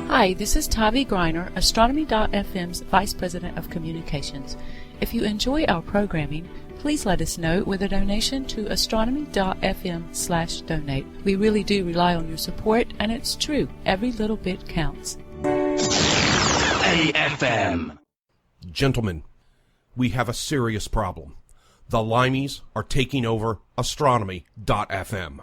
Hi, this is Tavi Greiner, Astronomy.fm's Vice President of Communications. If you enjoy our programming, please let us know with a donation to astronomy.fm/donate. We really do rely on your support, and it's true, every little bit counts. AFM. Gentlemen, we have a serious problem. The Limeys are taking over Astronomy.fm.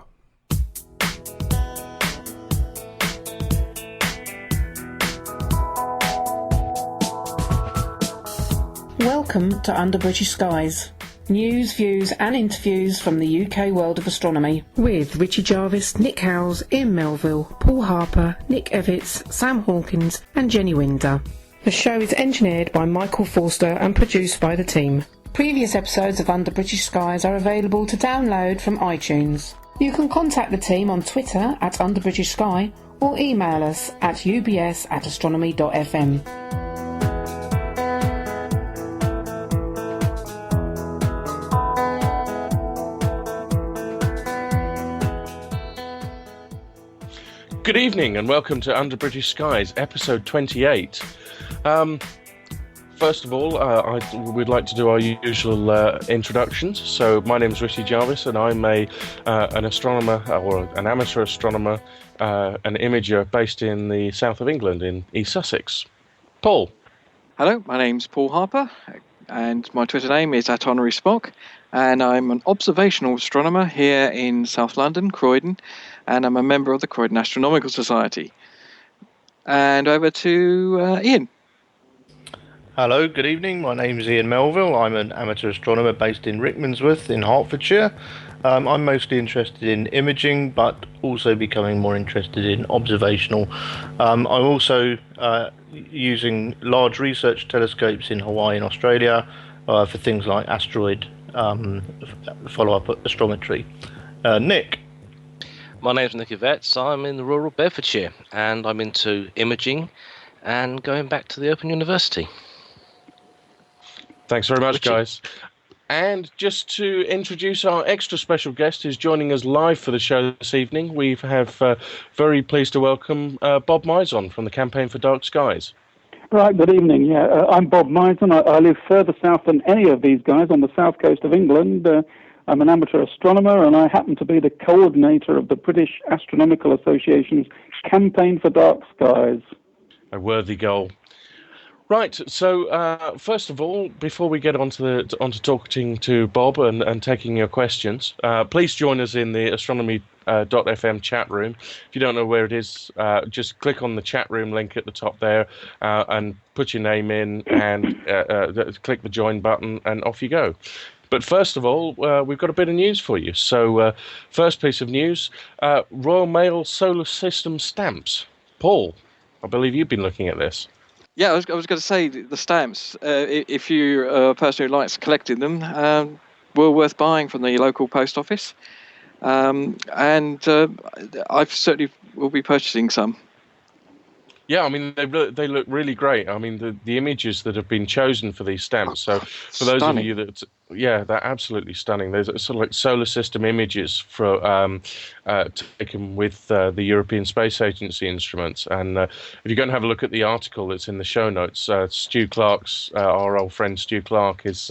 Welcome to Under British Skies. News, views and interviews from the UK world of astronomy with Richie Jarvis, Nick Howes, Ian Melville, Paul Harper, Nick Evitts, Sam Hawkins and Jenny Winder. The show is engineered by Michael Forster and produced by the team. Previous episodes of Under British Skies are available to download from iTunes. You can contact the team on Twitter at Under British Sky or email us at ubs@astronomy.fm. Good evening and welcome to Under British Skies, episode 28. First of all, we'd like to do our usual introductions. So my name is Richie Jarvis and I'm an astronomer, or an amateur astronomer, an imager based in the south of England in East Sussex. Paul. Hello, my name's Paul Harper and my Twitter name is @HonorarySpock, and I'm an observational astronomer here in South London, Croydon, and I'm a member of the Croydon Astronomical Society. And over to Ian. Hello, good evening. My name is Ian Melville. I'm an amateur astronomer based in Rickmansworth in Hertfordshire. I'm mostly interested in imaging, but also becoming more interested in observational. I'm also using large research telescopes in Hawaii and Australia for things like asteroid follow-up astrometry. Nick? My name's Nick Evitts. I'm in rural Bedfordshire, and I'm into imaging and going back to the Open University. Thanks very much, guys. And just to introduce our extra special guest who's joining us live for the show this evening, we have very pleased to welcome Bob Mizon from the Campaign for Dark Skies. Right, good evening. Yeah, I'm Bob Mizon. I live further south than any of these guys on the south coast of England. I'm an amateur astronomer, and I happen to be the coordinator of the British Astronomical Association's Campaign for Dark Skies. A worthy goal. Right, so first of all, before we get onto talking to Bob and taking your questions, please join us in the astronomy.fm chat room. If you don't know where it is, just click on the chat room link at the top there and put your name in and click the join button and off you go. But first of all, we've got a bit of news for you. So first piece of news, Royal Mail Solar System stamps. Paul, I believe you've been looking at this. Yeah, I was going to say the stamps, if you're a person who likes collecting them, were worth buying from the local post office. And I certainly will be purchasing some. Yeah, I mean, they look really great. I mean, the images that have been chosen for these stamps. So for those of you that, yeah, they're absolutely stunning. There's sort of like solar system images for taken with the European Space Agency instruments. And if you go and have a look at the article that's in the show notes, Stu Clark's, our old friend Stu Clark, is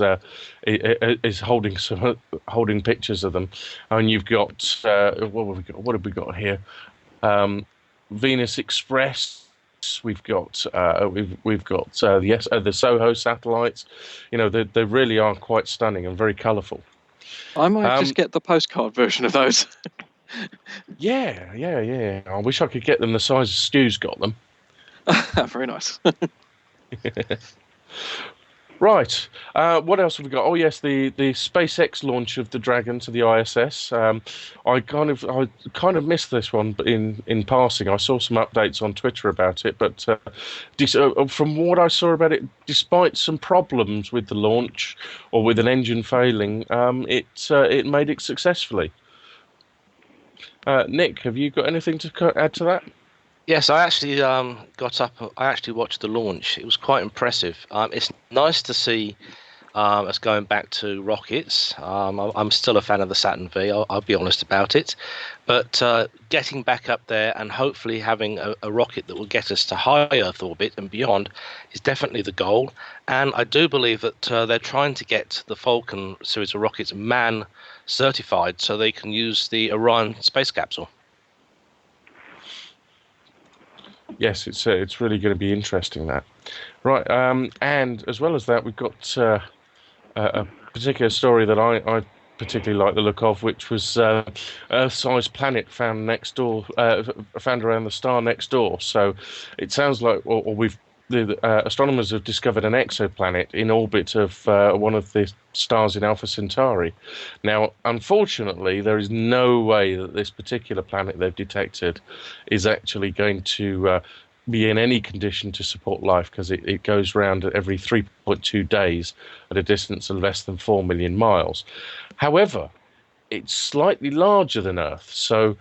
holding pictures of them. And you've got what have we got here? Venus Express. We've got the Soho satellites. You know, they really are quite stunning and very colourful. I might just get the postcard version of those. Yeah. I wish I could get them the size of Stu's got them. Very nice. Right. What else have we got? Oh yes, the SpaceX launch of the Dragon to the ISS. I kind of missed this one in passing. I saw some updates on Twitter about it, but from what I saw about it, despite some problems with the launch or with an engine failing, it made it successfully. Nick, have you got anything to add to that? Yes, I actually got up. I actually watched the launch. It was quite impressive. It's nice to see as going back to rockets. I'm still a fan of the Saturn V, I'll be honest about it. But getting back up there and hopefully having a rocket that will get us to high Earth orbit and beyond is definitely the goal. And I do believe that they're trying to get the Falcon series of rockets man certified so they can use the Orion space capsule. Yes, it's really going to be interesting, that. Right, and as well as that, we've got a particular story that I particularly like the look of, which was Earth-sized planet found next door, found around the star next door. So it sounds like, the astronomers have discovered an exoplanet in orbit of one of the stars in Alpha Centauri. Now, unfortunately, there is no way that this particular planet they've detected is actually going to be in any condition to support life, because it goes round every 3.2 days at a distance of less than 4 million miles. However, it's slightly larger than Earth, so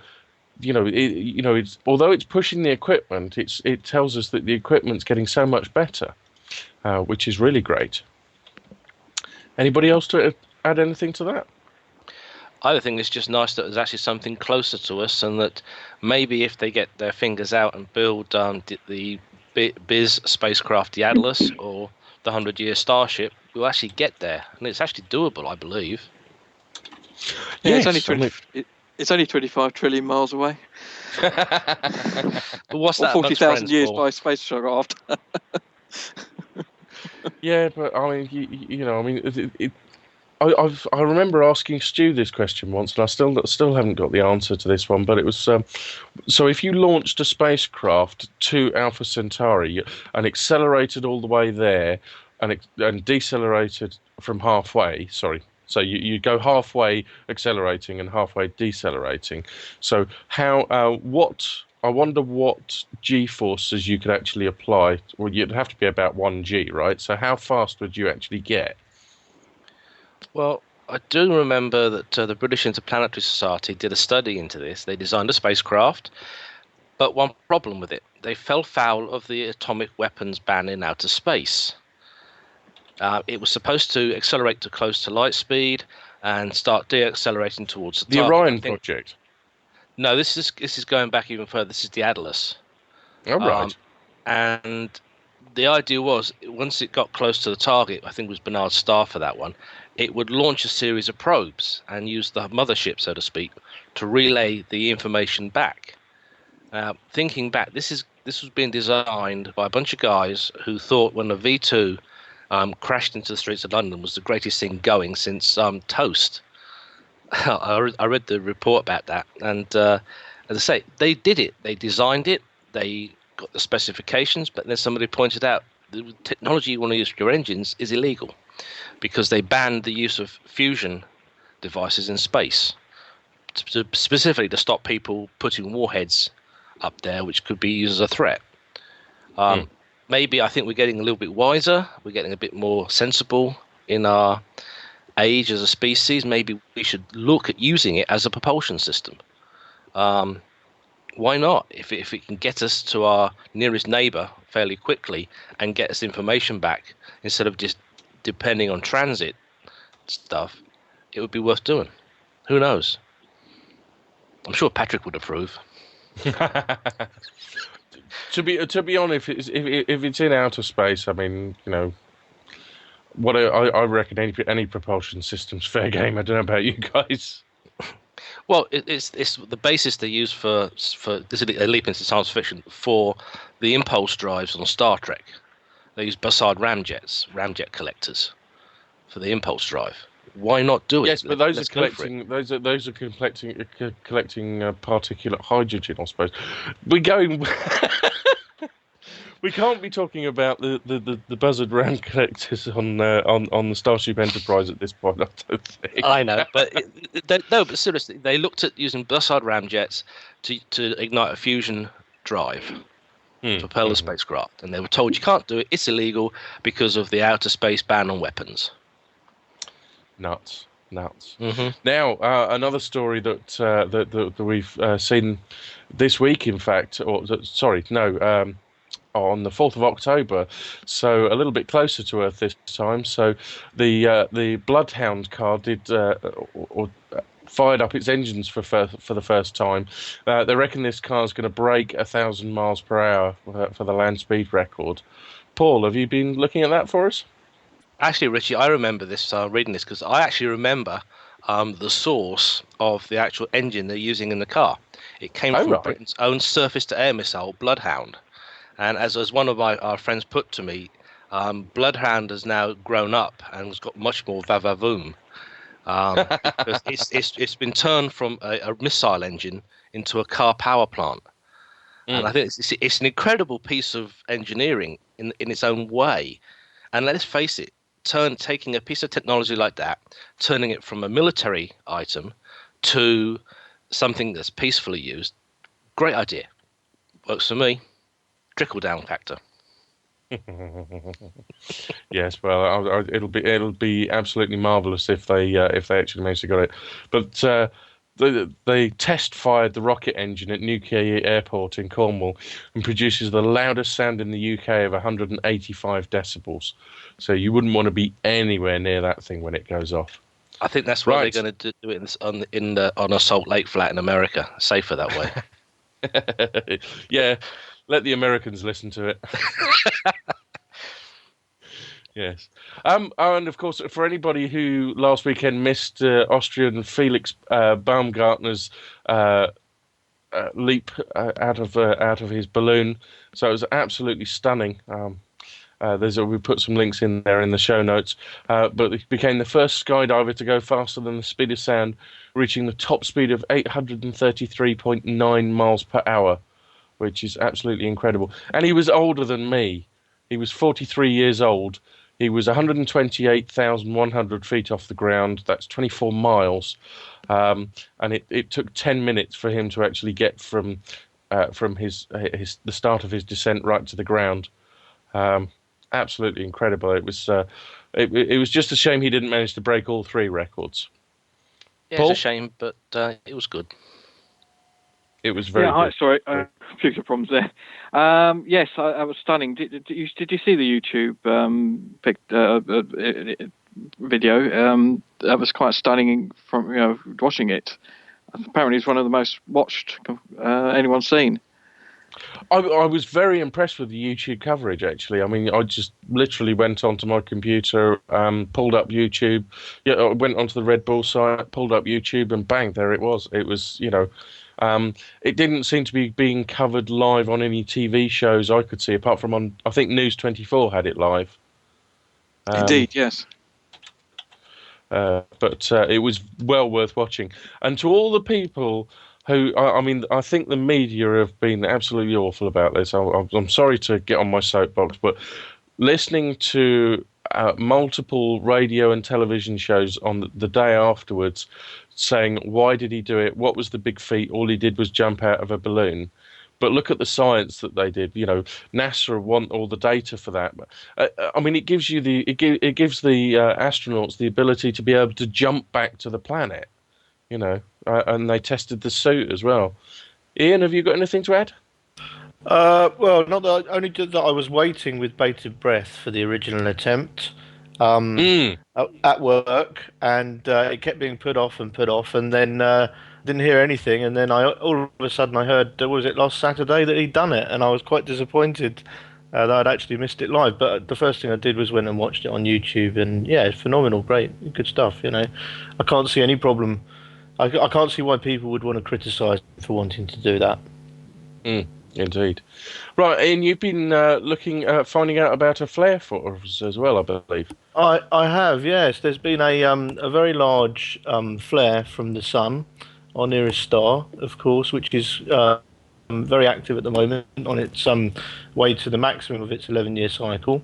it's, although it's pushing the equipment, it tells us that the equipment's getting so much better, which is really great. Anybody else to add anything to that? I think it's just nice that there's actually something closer to us, and that maybe if they get their fingers out and build the BIS spacecraft, the Atlas, or the 100-year Starship, we'll actually get there, and it's actually doable, I believe. Yeah, Yes, it's only 25 trillion miles away. But what's Or that? 40,000 years by spacecraft. Yeah, but I mean, I remember asking Stu this question once, and I still haven't got the answer to this one. But it was so if you launched a spacecraft to Alpha Centauri and accelerated all the way there, and decelerated from halfway. Sorry. So you go halfway accelerating and halfway decelerating. So I wonder what G-forces you could actually apply. Well, you'd have to be about 1G, right? So how fast would you actually get? Well, I do remember that the British Interplanetary Society did a study into this. They designed a spacecraft, but one problem with it. They fell foul of the atomic weapons ban in outer space. It was supposed to accelerate to close to light speed and start deaccelerating towards the target. Orion project? No, this is going back even further. This is the Atlas. Oh, right. And the idea was, once it got close to the target, I think it was Bernard Starr for that one, it would launch a series of probes and use the mothership, so to speak, to relay the information back. Thinking back, this was being designed by a bunch of guys who thought when the V2 crashed into the streets of London was the greatest thing going since toast. I read the report about that, and as I say, they did it. They designed it. They got the specifications, but then somebody pointed out the technology you want to use for your engines is illegal because they banned the use of fusion devices in space, specifically to stop people putting warheads up there, which could be used as a threat. Maybe I think we're getting a little bit wiser. We're getting a bit more sensible in our age as a species. Maybe we should look at using it as a propulsion system. Why not? If it can get us to our nearest neighbor fairly quickly and get us information back instead of just depending on transit stuff, it would be worth doing. Who knows? I'm sure Patrick would approve. To be honest, if it's in outer space, I mean, what I reckon any propulsion system's fair game. I don't know about you guys. Well, it's the basis they use for this is a leap into science fiction for the impulse drives on Star Trek. They use Bussard ramjet collectors for the impulse drive. Why not do it? Yes, but those are collecting particulate hydrogen, I suppose. We're going. We can't be talking about the Buzzard ram collectors on the Starship Enterprise at this point, I don't think. I know, but but seriously, they looked at using Bussard ramjets to ignite a fusion drive to propel the spacecraft, and they were told you can't do it; it's illegal because of the outer space ban on weapons. Nuts. Mm-hmm. Now, another story that we've seen this week, in fact, on the 4th of October, so a little bit closer to Earth this time. So the Bloodhound car did fired up its engines for the first time. They reckon this car is going to break 1,000 miles per hour for the land speed record. Paul, have you been looking at that for us? Actually, Richie, I remember this, reading this, because I actually remember the source of the actual engine they're using in the car. It came from Britain's own surface-to-air missile, Bloodhound. And as one of our friends put to me, Bloodhound has now grown up and has got much more va-va-voom. Because it's been turned from a missile engine into a car power plant. And I think it's an incredible piece of engineering in its own way. And let's face it, taking a piece of technology like that, turning it from a military item to something that's peacefully used, great idea. Works for me. Trickle down factor. Yes, well, it'll be absolutely marvelous if they actually manage to get it. But they test fired the rocket engine at Newquay Airport in Cornwall and produces the loudest sound in the UK of 185 decibels. So you wouldn't want to be anywhere near that thing when it goes off. I think that's why they're going to do it on a Salt Lake flat in America. Safer that way. Yeah, let the Americans listen to it. Yes. And of course, for anybody who last weekend missed Austrian Felix Baumgartner's leap out of his balloon, so it was absolutely stunning. We put some links in there in the show notes, but he became the first skydiver to go faster than the speed of sound, reaching the top speed of 833.9 miles per hour, which is absolutely incredible. And he was older than me. He was 43 years old. He was 128,100 feet off the ground. That's 24 miles. And it took 10 minutes for him to actually get from the start of his descent right to the ground. Absolutely incredible. It was just a shame he didn't manage to break all three records. Yeah, Paul? It's a shame, but it was good. It was very good. Hi, sorry, computer problems there. Yes, I was stunning. Did you see the YouTube video? That was quite stunning from watching it. Apparently, it's one of the most watched anyone's seen. I was very impressed with the YouTube coverage, actually. I mean, I just literally went onto my computer, pulled up YouTube, I went onto the Red Bull site, pulled up YouTube, and bang, there it was. It was, it didn't seem to be being covered live on any TV shows I could see, apart from on, I think News 24 had it live. Indeed, yes. But it was well worth watching. And to all the people who, I think the media have been absolutely awful about this. I'm sorry to get on my soapbox, but listening to multiple radio and television shows on the day afterwards saying, why did he do it? What was the big feat? All he did was jump out of a balloon. But look at the science that they did. NASA want all the data for that. It gives you it gives the astronauts the ability to be able to jump back to the planet. And they tested the suit as well. Ian, have you got anything to add? Well, not that only that I was waiting with bated breath for the original attempt at work, and it kept being put off, and then didn't hear anything, and then all of a sudden I heard, was it last Saturday that he'd done it, and I was quite disappointed that I'd actually missed it live. But the first thing I did was went and watched it on YouTube, and yeah, it's phenomenal, great, good stuff. I can't see any problem. I can't see why people would want to criticise for wanting to do that. Indeed. Right, Ian, you've been finding out about a flare for us as well, I believe. I have, yes. There's been a very large flare from the sun, our nearest star, of course, which is very active at the moment on its way to the maximum of its 11-year cycle.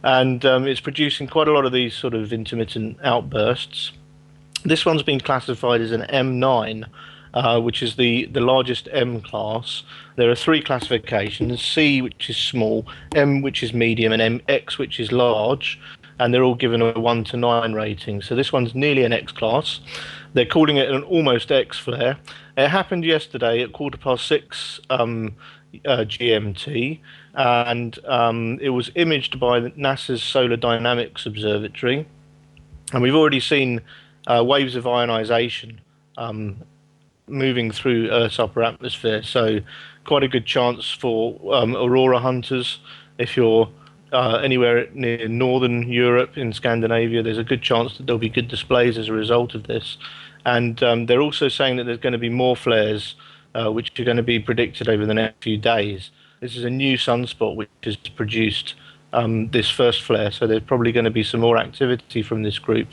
And it's producing quite a lot of these sort of intermittent outbursts. This one's been classified as an M9, which is the largest M class. There are three classifications: C, which is small, M, which is medium, and X, which is large. And they're all given a 1 to 9 rating. So this one's nearly an X class. They're calling it an almost X flare. It happened yesterday at 6:15 GMT, and it was imaged by NASA's Solar Dynamics Observatory, and we've already seen waves of ionization moving through Earth's upper atmosphere. So quite a good chance for aurora hunters. If you're anywhere near northern Europe, in Scandinavia, there's a good chance that there'll be good displays as a result of this. And they're also saying that there's going to be more flares which are going to be predicted over the next few days. This is a new sunspot which has produced this first flare, so there's probably going to be some more activity from this group.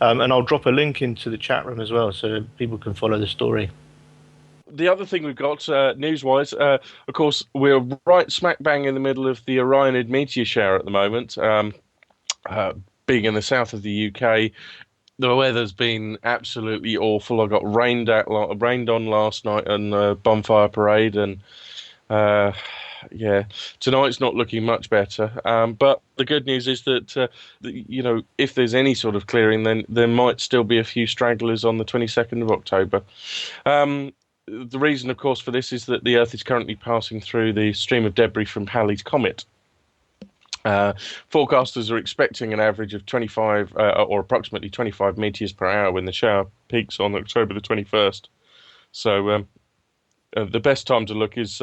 And I'll drop a link into the chat room as well so people can follow the story. The other thing we've got, news-wise, of course, we're right smack bang in the middle of the Orionid meteor shower at the moment. Being in the south of the UK, the weather's been absolutely awful. I got rained on last night on Bonfire Parade, and tonight's not looking much better. But the good news is that if there's any sort of clearing, then there might still be a few stragglers on the 22nd of October. The reason, of course, for this is that the Earth is currently passing through the stream of debris from Halley's Comet. Forecasters are expecting an average of 25 or approximately 25 meteors per hour when the shower peaks on October the 21st. So the best time to look is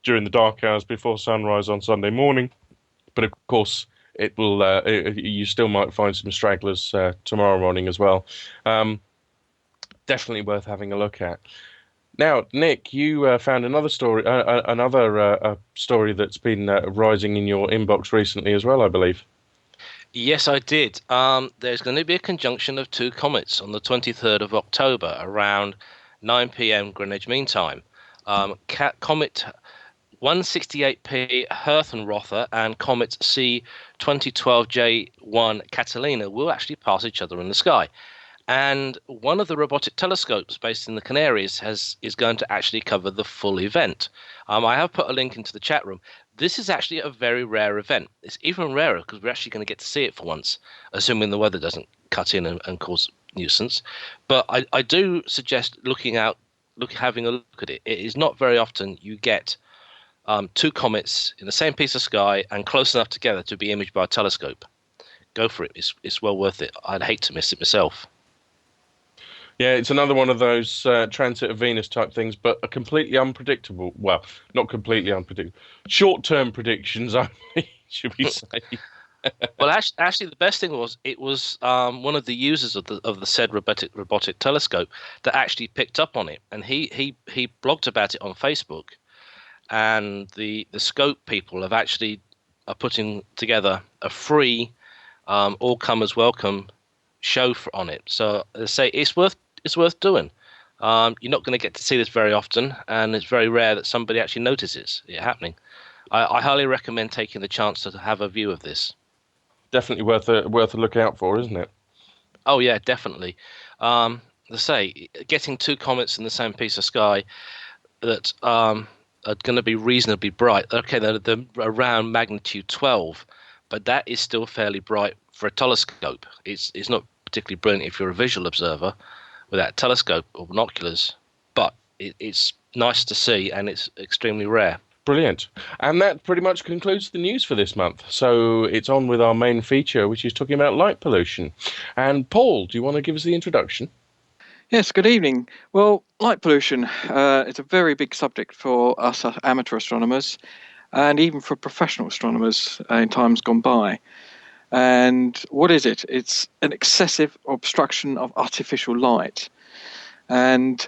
during the dark hours before sunrise on Sunday morning. But of course, it will. You still might find some stragglers tomorrow morning as well. Definitely worth having a look at. Now, Nick, you found another story, story that's been rising in your inbox recently as well, I believe. Yes, I did. There's going to be a conjunction of two comets on the 23rd of October around 9 p.m. Greenwich Mean Time. Comet 168P Herthenrother and Comet C 2012J1 Catalina will actually pass each other in the sky. And one of the robotic telescopes based in the Canaries is going to actually cover the full event. I have put a link into the chat room. This is actually a very rare event. It's even rarer because we're actually going to get to see it for once, assuming the weather doesn't cut in and cause nuisance. But I do suggest having a look at it. It is not very often you get two comets in the same piece of sky and close enough together to be imaged by a telescope. Go for it. It's well worth it. I'd hate to miss it myself. Yeah, it's another one of those transit of Venus type things, but a completely unpredictable. Well, not completely unpredictable. Short-term predictions only, should we say? Well, actually, the best thing was it was one of the users of the said robotic telescope that actually picked up on it, and he blogged about it on Facebook, and the scope people are putting together a free all comers welcome show on it. So they say it's worth doing. You're not going to get to see this very often, and it's very rare that somebody actually notices it happening. I highly recommend taking the chance to have a view of this. Definitely worth a look out for, isn't it? Oh yeah, definitely. They say getting two comets in the same piece of sky that are going to be reasonably bright. Okay, they're around magnitude 12, but that is still fairly bright for a telescope. It's not particularly brilliant if you're a visual observer without a telescope or binoculars, but it's nice to see, and it's extremely rare. Brilliant. And that pretty much concludes the news for this month. So it's on with our main feature, which is talking about light pollution. And Paul, do you want to give us the introduction? Yes, good evening. Well, light pollution is a very big subject for us amateur astronomers, and even for professional astronomers in times gone by. And what is it? It's an excessive obstruction of artificial light. And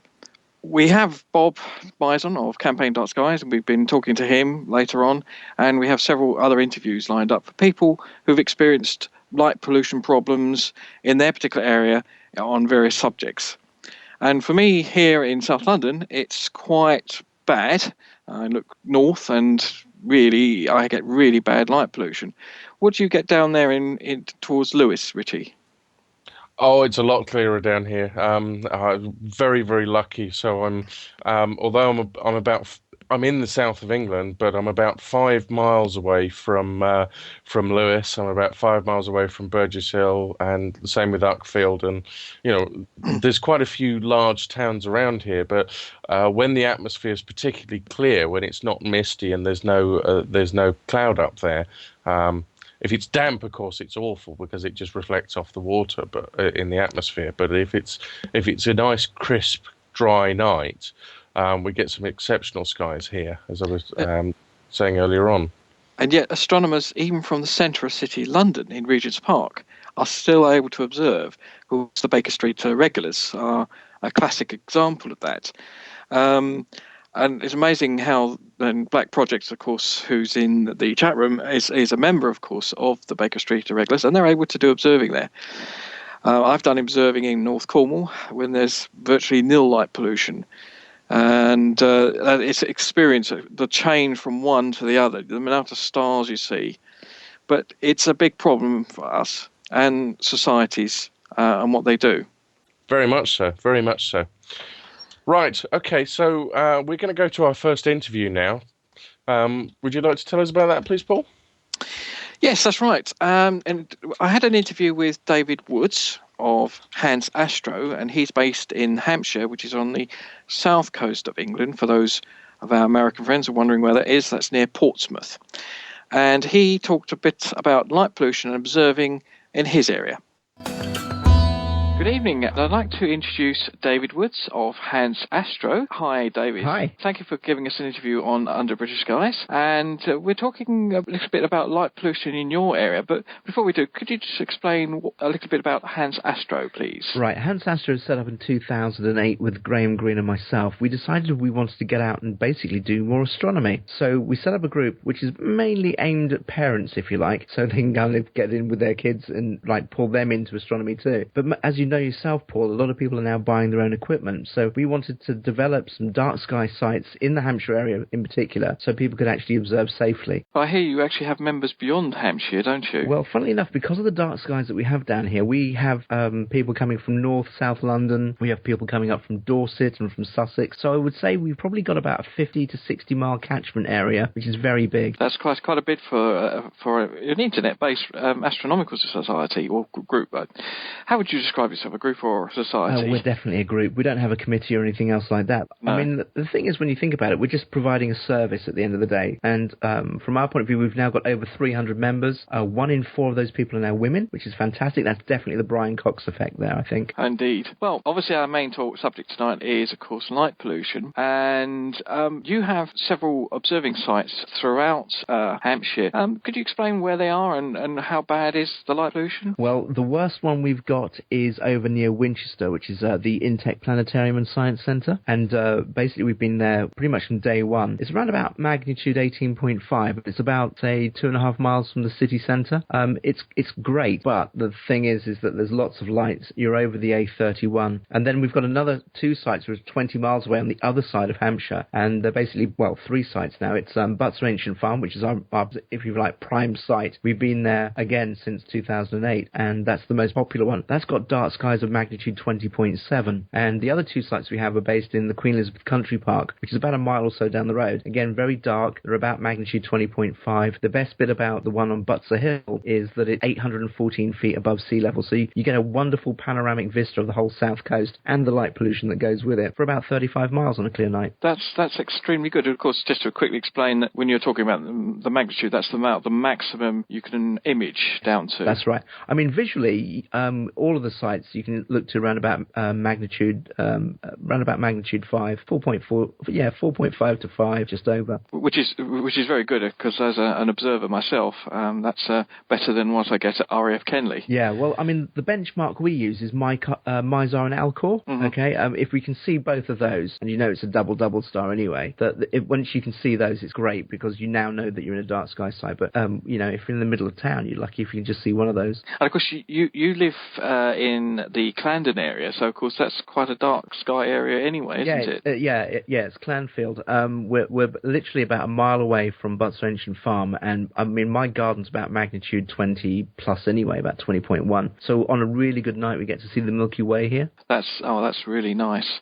we have Bob Bison of Campaign.Skies, and we've been talking to him later on, and we have several other interviews lined up for people who've experienced light pollution problems in their particular area on various subjects. And for me here in South London, it's quite bad. I look north and really I get really bad light pollution. What do you get down there in towards Lewes, Richie? Oh, it's a lot clearer down here. Very, very lucky. So I'm, although I'm about I'm in the south of England, but I'm about 5 miles away from Lewis. I'm about 5 miles away from Burgess Hill, and the same with Uckfield. And there's quite a few large towns around here. But when the atmosphere is particularly clear, when it's not misty and there's no cloud up there. If it's damp, of course, it's awful because it just reflects off the water, but in the atmosphere. But if it's a nice, crisp, dry night, we get some exceptional skies here, as I was saying earlier on. And yet, astronomers, even from the centre of city London in Regent's Park, are still able to observe. Of course, the Baker Street Regulars are a classic example of that. And it's amazing how Black Projects, of course, who's in the chat room, is a member, of course, of the Baker Street Irregulars, and they're able to do observing there. I've done observing in North Cornwall when there's virtually nil light pollution. And it's experience the change from one to the other, the amount of stars you see. But it's a big problem for us and societies and what they do. Very much so, very much so. Right, okay, so we're going to go to our first interview now. Would you like to tell us about that, please, Paul? Yes, that's right. And I had an interview with David Woods of Hans Astro, and he's based in Hampshire, which is on the south coast of England. For those of our American friends who are wondering where that is, that's near Portsmouth. And he talked a bit about light pollution and observing in his area. Good evening. I'd like to introduce David Woods of Hans Astro. Hi, David. Hi. Thank you for giving us an interview on Under British Skies. And we're talking a little bit about light pollution in your area. But before we do, could you just explain a little bit about Hans Astro, please? Right. Hans Astro was set up in 2008 with Graham Greene and myself. We decided we wanted to get out and basically do more astronomy. So we set up a group which is mainly aimed at parents, if you like, so they can kind of get in with their kids and pull them into astronomy too. But as you know yourself, Paul, a lot of people are now buying their own equipment, so we wanted to develop some dark sky sites in the Hampshire area in particular so people could actually observe safely. I hear you actually have members beyond Hampshire, don't you? Well, funnily enough, because of the dark skies that we have down here, we have people coming from North, South London, we have people coming up from Dorset and from Sussex, so I would say we've probably got about a 50 to 60 mile catchment area, which is very big. That's quite a bit for an internet-based astronomical society or group. How would you describe yourself, a group or a society? We're definitely a group. We don't have a committee or anything else like that. No. I mean, the thing is, when you think about it, we're just providing a service at the end of the day. And from our point of view, we've now got over 300 members. 1 in 4 of those people are now women, which is fantastic. That's definitely the Brian Cox effect there, I think. Indeed. Well, obviously our main subject tonight is, of course, light pollution. And you have several observing sites throughout Hampshire. Could you explain where they are and how bad is the light pollution? Well, the worst one we've got is over near Winchester, which is the Intech Planetarium and Science Centre. And basically we've been there pretty much from day one. It's around about magnitude 18.5. It's about, say, 2.5 miles from the city centre. It's great, but the thing is that there's lots of lights. You're over the A31. And then we've got another 2 sites which are 20 miles away on the other side of Hampshire. And they're basically, 3 sites now. It's Butser Ancient Farm, which is our, if you like, prime site. We've been there again since 2008, and that's the most popular one. That's got dark skies of magnitude 20.7. And the other 2 sites we have are based in the Queen Elizabeth Country Park, which is about a mile or so down the road. Again, very dark. They're about magnitude 20.5. The best bit about the one on Butser Hill is that it's 814 feet above sea level, so you get a wonderful panoramic vista of the whole south coast and the light pollution that goes with it for about 35 miles on a clear night. That's extremely good. Of course, just to quickly explain that when you're talking about the magnitude, that's the maximum you can image down to. That's right. I mean, visually, all of the sites you can look to around about magnitude 5, 4.4, 4.5 to 5, just over. Which is very good, because as an observer myself, that's better than what I get at RAF Kenley. Yeah, well, I mean, the benchmark we use is Mizar and Alcor. Mm-hmm. Okay, if we can see both of those, and you know it's a double star anyway, once you can see those, it's great, because you now know that you're in a dark sky site. But if you're in the middle of town, you're lucky if you can just see one of those. And of course, you live in in the Clandon area, so of course that's quite a dark sky area anyway, isn't it? It's Clanfield. We're literally about a mile away from Butts Ancient Farm, and I mean my garden's about magnitude 20 plus anyway, about 20.1. So on a really good night, we get to see the Milky Way here. That's really nice.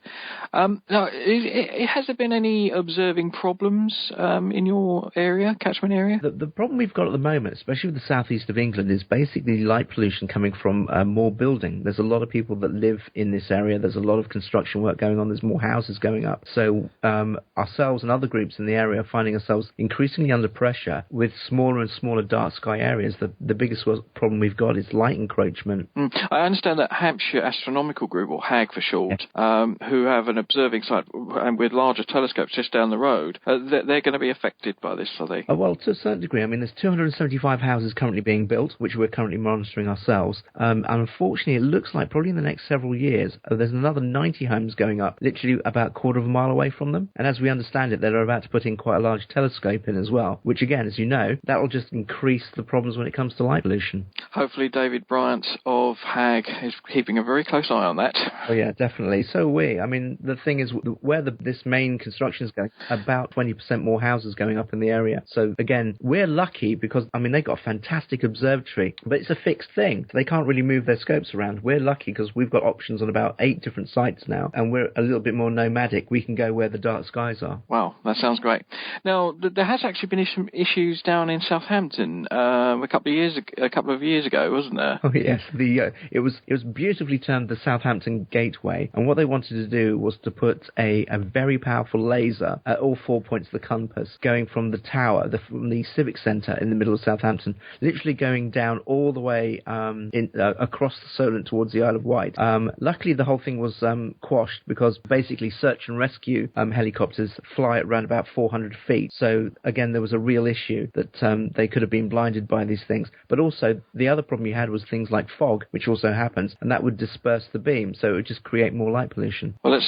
Now, has there been any observing problems in your area, catchment area? The problem we've got at the moment, especially with the southeast of England, is basically light pollution coming from more building. There's a lot of people that live in this area. There's a lot of construction work going on. There's more houses going up. So ourselves and other groups in the area are finding ourselves increasingly under pressure with smaller and smaller dark sky areas. The biggest problem we've got is light encroachment. I understand that Hampshire Astronomical Group, or HAG for short, who have an observing site and with larger telescopes just down the road, they're going to be affected by this, are they? Well, to a certain degree. I mean, there's 275 houses currently being built, which we're currently monitoring ourselves. And unfortunately, it looks like probably in the next several years, there's another 90 homes going up, literally about a quarter of a mile away from them. And as we understand it, they're about to put in quite a large telescope in as well, which again, as you know, that will just increase the problems when it comes to light pollution. Hopefully David Bryant of HAG is keeping a very close eye on that. Oh yeah, definitely. So are we. I mean, the thing is, where this main construction is going, about 20% more houses going up in the area. So again, we're lucky because, I mean, they've got a fantastic observatory, but it's a fixed thing. They can't really move their scopes around. We're lucky because we've got options on about 8 different sites now, and we're a little bit more nomadic. We can go where the dark skies are. Wow, that sounds great. Now, there has actually been some issues down in Southampton a couple of years ago, wasn't there? Oh yes, it was beautifully termed the Southampton Gateway, and what they wanted to do was to put a very powerful laser at all 4 points of the compass, going from the tower, from the Civic Centre in the middle of Southampton, literally going down all the way across the Solent towards the Isle of Wight. Luckily, the whole thing was quashed because basically search and rescue helicopters fly at around about 400 feet. So again, there was a real issue that they could have been blinded by these things. But also, the other problem you had was things like fog, which also happens, and that would disperse the beam, so it would just create more light pollution. Well,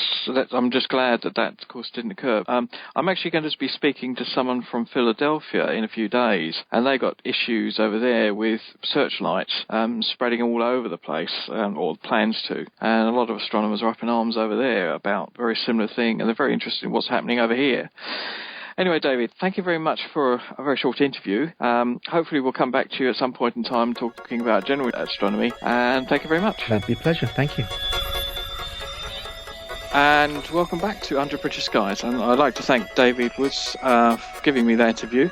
I'm just glad that, of course, didn't occur. I'm actually going to be speaking to someone from Philadelphia in a few days, and they got issues over there with searchlights spreading all over the place, or plans to, and a lot of astronomers are up in arms over there about a very similar thing, and they're very interested in what's happening over here. Anyway, David, thank you very much for a very short interview. Hopefully we'll come back to you at some point in time talking about general astronomy, and thank you very much. That'd be a pleasure. Thank you. And welcome back to Under British Skies, and I'd like to thank David Woods for giving me that interview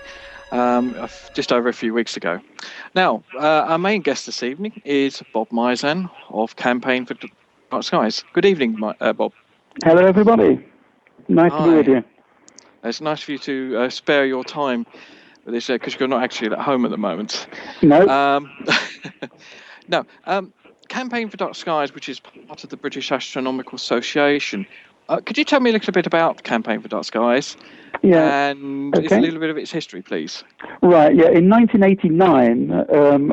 just over a few weeks ago. Now, our main guest this evening is Bob Mizan of Campaign for Dark Skies. Good evening, Bob. Hello, everybody. Nice to be with you. It's nice for you to spare your time with this, because you're not actually at home at the moment. No. No. Campaign for Dark Skies, which is part of the British Astronomical Association. Could you tell me a little bit about Campaign for Dark Skies? Yeah. And okay. A little bit of its history, please. Right, yeah. In 1989,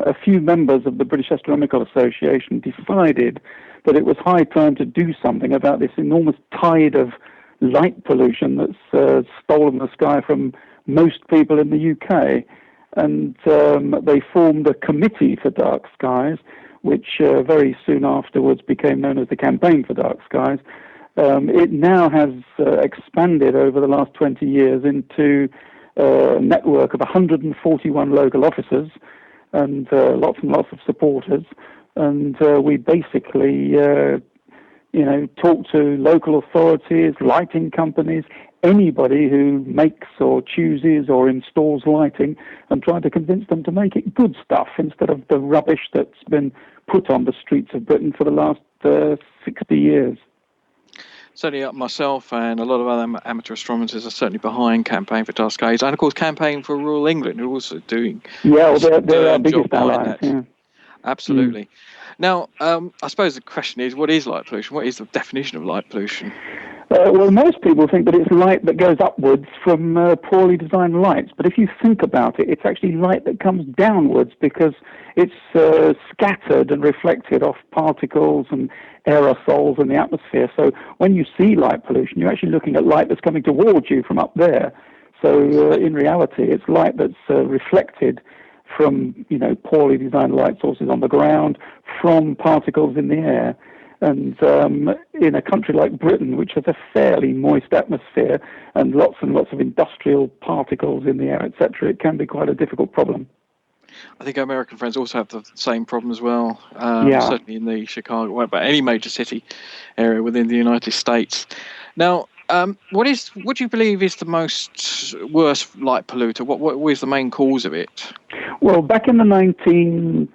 a few members of the British Astronomical Association decided that it was high time to do something about this enormous tide of light pollution that's stolen the sky from most people in the UK. And they formed a committee for dark skies, which very soon afterwards became known as the Campaign for Dark Skies. It now has expanded over the last 20 years into a network of 141 local officers and lots of supporters. And we basically talk to local authorities, lighting companies, anybody who makes or chooses or installs lighting, and try to convince them to make it good stuff instead of the rubbish that's been put on the streets of Britain for the last 60 years. Certainly myself and a lot of other amateur astronomers are certainly behind Campaign for Dark Skies, and of course Campaign for Rural England, who are also doing they're our biggest allies. Yeah. Absolutely. Now, I suppose the question is, what is light pollution? What is the definition of light pollution? Well, most people think that it's light that goes upwards from poorly designed lights. But if you think about it, it's actually light that comes downwards because it's scattered and reflected off particles and aerosols in the atmosphere. So when you see light pollution, you're actually looking at light that's coming towards you from up there. So in reality, it's light that's reflected from, poorly designed light sources on the ground, from particles in the air. And in a country like Britain, which has a fairly moist atmosphere and lots of industrial particles in the air, etc., it can be quite a difficult problem. I think our American friends also have the same problem as well, Yeah. certainly in the Chicago, but any major city area within the United States. Now, what do you believe is the most worst light polluter? What is the main cause of it? Well, back in the 60s,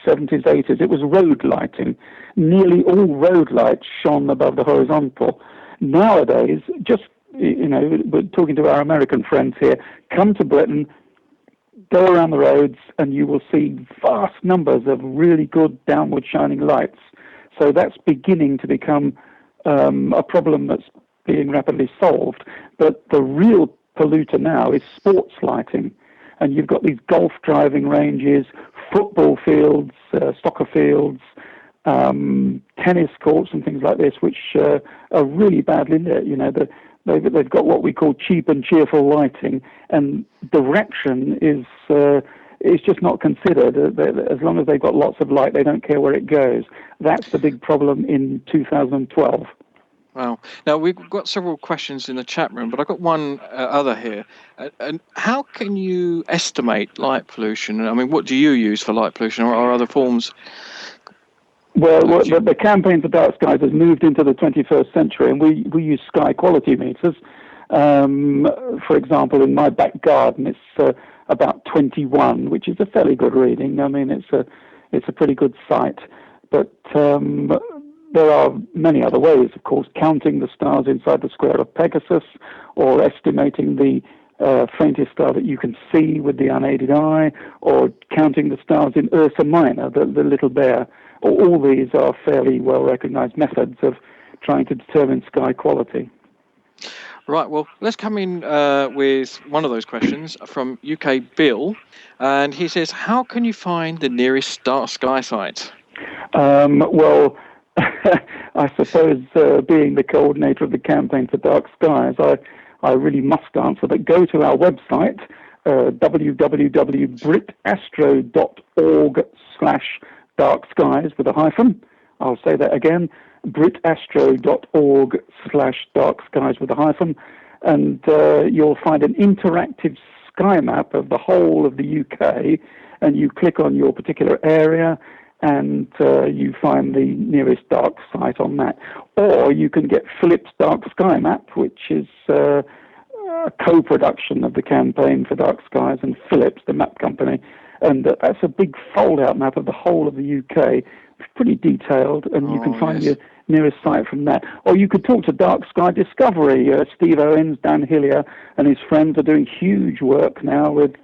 70s, 80s, it was road lighting. Nearly all road lights shone above the horizontal. Nowadays, just, we're talking to our American friends here, come to Britain, go around the roads, and you will see vast numbers of really good downward shining lights. So that's beginning to become a problem that's being rapidly solved. But the real polluter now is sports lighting. And you've got these golf driving ranges, football fields, soccer fields, tennis courts and things like this, which are really badly lit. They've got what we call cheap and cheerful lighting, and direction is just not considered. As long as they've got lots of light, they don't care where it goes. That's the big problem in 2012. Wow. Now, we've got several questions in the chat room, but I've got one other here. And how can you estimate light pollution? I mean, what do you use for light pollution or other forms? Well, the Campaign for Dark Skies has moved into the 21st century, and we use sky quality meters. For example, in my back garden, it's about 21, which is a fairly good reading. I mean, it's a pretty good sight. But there are many other ways, of course, counting the stars inside the square of Pegasus, or estimating the faintest star that you can see with the unaided eye, or counting the stars in Ursa Minor, the little bear. All these are fairly well-recognized methods of trying to determine sky quality. Right, well, let's come in with one of those questions from UK Bill. And he says, how can you find the nearest dark sky site? Well, I suppose being the coordinator of the Campaign for Dark Skies, I really must answer that. Go to our website, www.britastro.org/dark skies with a hyphen. I'll say that again, britastro.org/dark skies with a hyphen. And you'll find an interactive sky map of the whole of the UK, and you click on your particular area, and you find the nearest dark site on that. Or you can get Philip's Dark Sky Map, which is a co-production of the Campaign for Dark Skies and Philips, the map company. And that's a big fold-out map of the whole of the UK. It's pretty detailed, and you can find your nearest site from that. Or you could talk to Dark Sky Discovery. Steve Owens, Dan Hillier, and his friends are doing huge work now with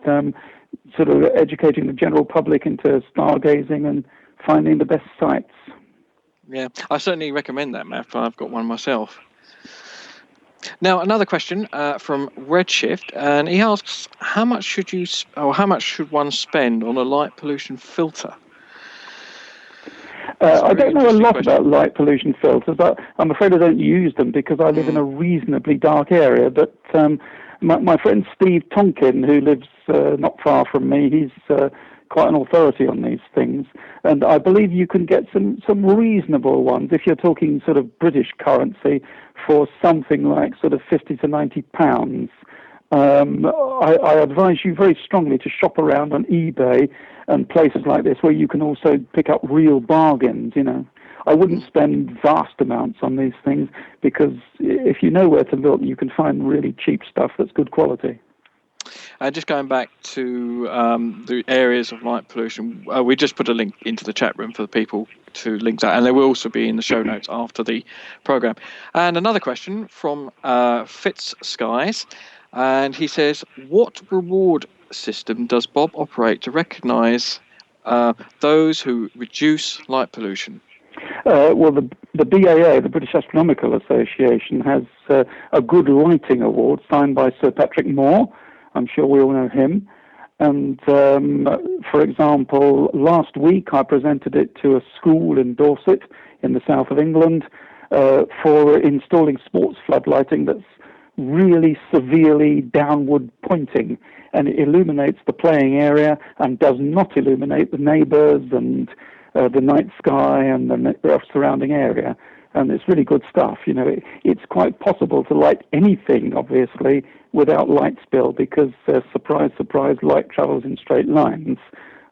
sort of educating the general public into stargazing and finding the best sites. Yeah, I certainly recommend that map. I've got one myself. Now, another question from Redshift, and he asks, how much should one spend on a light pollution filter? I don't know a lot about light pollution filters. I'm afraid I don't use them because I live in a reasonably dark area. But my friend Steve Tonkin, who lives not far from me, he's quite an authority on these things. And I believe you can get some reasonable ones, if you're talking sort of British currency, for something like sort of 50 to 90 pounds. I advise you very strongly to shop around on eBay and places like this where you can also pick up real bargains, I wouldn't spend vast amounts on these things because if you know where to look, you can find really cheap stuff that's good quality. Just going back to the areas of light pollution, we just put a link into the chat room for the people to link that, and they will also be in the show notes after the program. And another question from Fitz Skies, and he says, what reward system does Bob operate to recognise those who reduce light pollution? Well, the BAA, the British Astronomical Association, has a good lighting award signed by Sir Patrick Moore. I'm sure we all know him. And, for example, last week I presented it to a school in Dorset in the south of England for installing sports floodlighting that's really severely downward pointing, and it illuminates the playing area and does not illuminate the neighbours and the night sky and the surrounding area. And it's really good stuff. You know, it's quite possible to light anything, obviously, without light spill, because surprise, surprise, light travels in straight lines.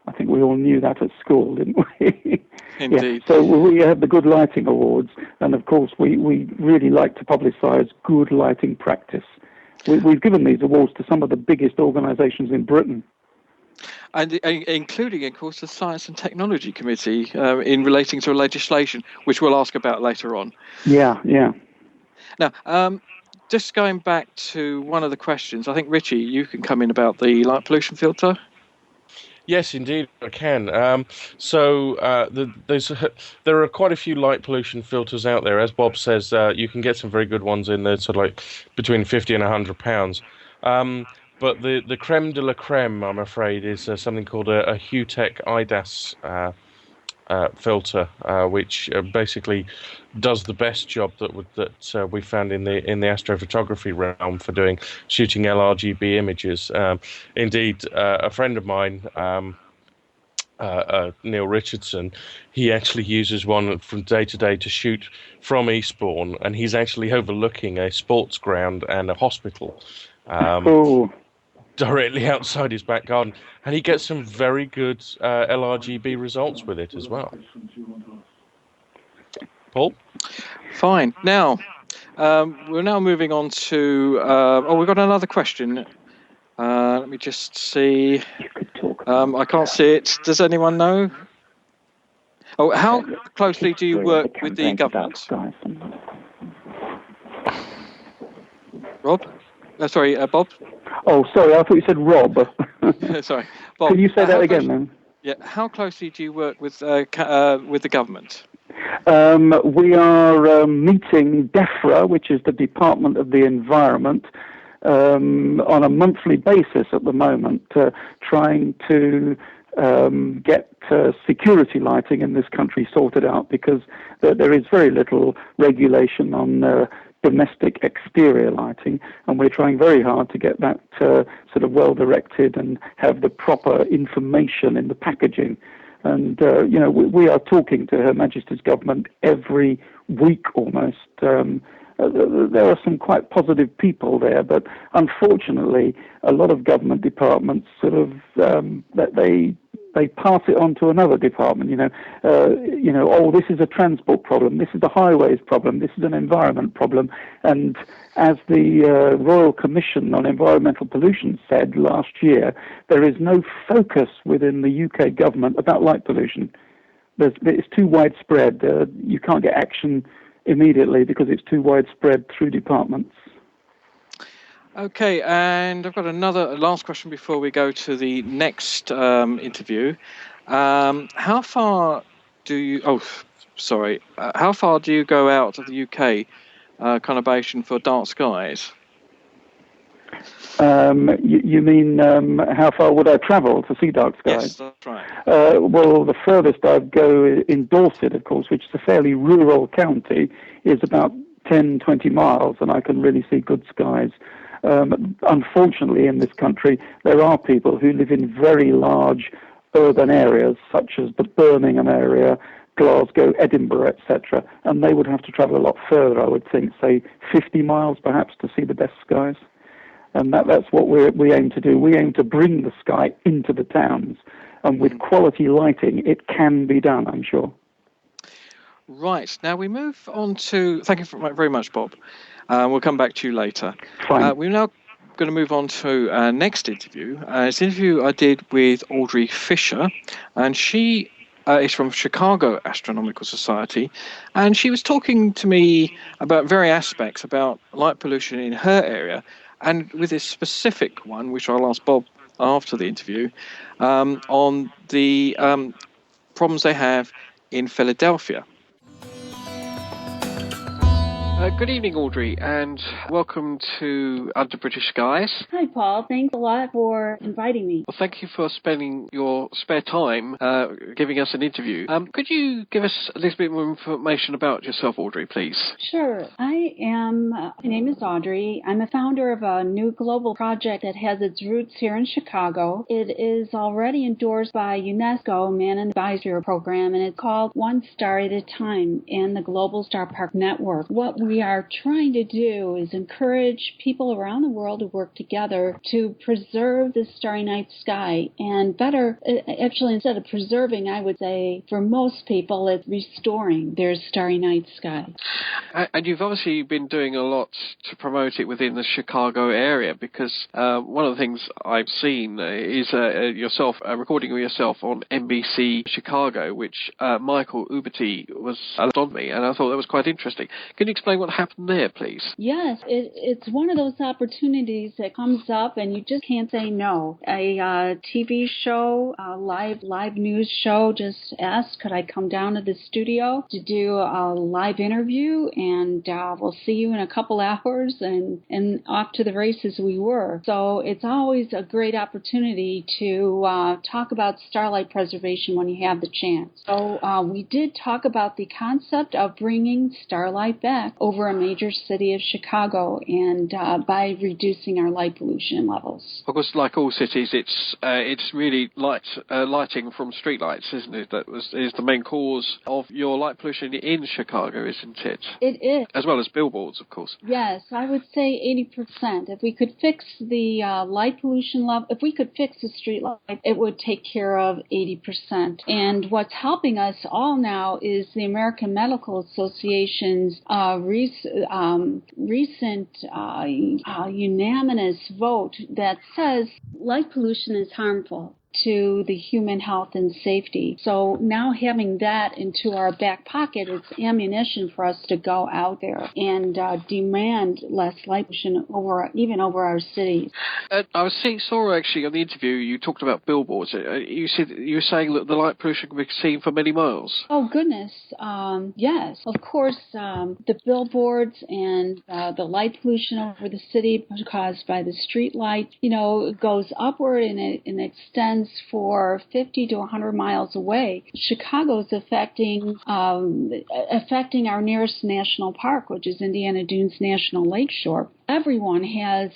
I think we all knew that at school, didn't we? Indeed. Yeah. So we have the Good Lighting Awards, and of course we really like to publicise good lighting practice. We've given these awards to some of the biggest organisations in Britain. And including, of course, the Science and Technology Committee in relating to legislation, which we'll ask about later on. Yeah. Now, just going back to one of the questions, I think, Richie, you can come in about the light pollution filter. Yes, indeed, I can. There are quite a few light pollution filters out there. As Bob says, you can get some very good ones in there, sort of like between £50 and £100. But the creme de la creme, I'm afraid, is something called a Hutech IDAS filter, which basically does the best job that we found in the astrophotography realm for shooting LRGB images. Indeed, a friend of mine, Neil Richardson, he actually uses one from day to day to shoot from Eastbourne, and he's actually overlooking a sports ground and a hospital. Directly outside his back garden, and he gets some very good LRGB results with it as well. Paul? Fine. Now, we're now moving on to... we've got another question. Let me just see. I can't see it. Does anyone know? Oh, how closely do you work with the government? Rob? Sorry, Bob? Oh, sorry, I thought you said Rob. Sorry. Bob, can you say that again, then? Yeah. How closely do you work with the government? We are meeting DEFRA, which is the Department of the Environment, on a monthly basis at the moment, trying to get security lighting in this country sorted out, because there is very little regulation on domestic exterior lighting, and we're trying very hard to get that sort of well directed and have the proper information in the packaging. And we are talking to Her Majesty's government every week almost. There are some quite positive people there, but unfortunately, a lot of government departments sort of they pass it on to another department. Oh, this is a transport problem, this is a highways problem, this is an environment problem. And as the Royal Commission on Environmental Pollution said last year, there is no focus within the UK government about light pollution. It's too widespread. You can't get action immediately because it's too widespread through departments. Okay, and I've got another last question before we go to the next interview. How far do you go out of the UK conurbation for dark skies? You mean how far would I travel to see dark skies? Yes, that's right. Well, the furthest I'd go in Dorset, of course, which is a fairly rural county, is about 10, 20 miles, and I can really see good skies. Unfortunately, in this country, there are people who live in very large urban areas, such as the Birmingham area, Glasgow, Edinburgh, etc., and they would have to travel a lot further, I would think, say 50 miles perhaps, to see the best skies. And that's what we aim to do. We aim to bring the sky into the towns, and with quality lighting, it can be done, I'm sure. Right. Now we move on to... Thank you very much, Bob. We'll come back to you later. Fine. We're now going to move on to our next interview. It's an interview I did with Audrey Fisher, and she is from Chicago Astronomical Society, and she was talking to me about various aspects about light pollution in her area, and with this specific one, which I'll ask Bob after the interview, on the problems they have in Philadelphia. Good evening, Audrey, and welcome to Under British Skies. Hi, Paul. Thanks a lot for inviting me. Well, thank you for spending your spare time giving us an interview. Could you give us a little bit more information about yourself, Audrey, please? Sure. My name is Audrey. I'm a founder of a new global project that has its roots here in Chicago. It is already endorsed by UNESCO Man Advisory Program, and it's called One Star at a Time and the Global Star Park Network. What we are trying to do is encourage people around the world to work together to preserve the starry night sky. And better, actually, instead of preserving, I would say for most people, it's restoring their starry night sky. And you've obviously been doing a lot to promote it within the Chicago area, because one of the things I've seen is yourself, a recording of yourself on NBC Chicago, which Michael Uberty was on me, and I thought that was quite interesting. Can you explain what happened there, please? Yes, it's one of those opportunities that comes up and you just can't say no. A TV show, a live news show just asked, could I come down to the studio to do a live interview, and we'll see you in a couple hours, and off to the races we were. So it's always a great opportunity to talk about starlight preservation when you have the chance. So we did talk about the concept of bringing starlight back over a major city of Chicago, and by reducing our light pollution levels. Of course, like all cities, it's really lighting from streetlights, isn't it? Is the main cause of your light pollution in Chicago, isn't it? It is. As well as billboards, of course. Yes, I would say 80%. If we could fix the light pollution level, if we could fix the street light, it would take care of 80%. And what's helping us all now is the American Medical Association's recent unanimous vote that says light pollution is harmful to the human health and safety. So now having that into our back pocket, it's ammunition for us to go out there and demand less light pollution even over our cities. I saw actually on the interview you talked about billboards. You were saying that the light pollution can be seen for many miles. Oh goodness, yes. Of course, the billboards and the light pollution over the city caused by the street light, goes upward and it extends for 50 to 100 miles away. Chicago is affecting our nearest national park, which is Indiana Dunes National Lakeshore. Everyone has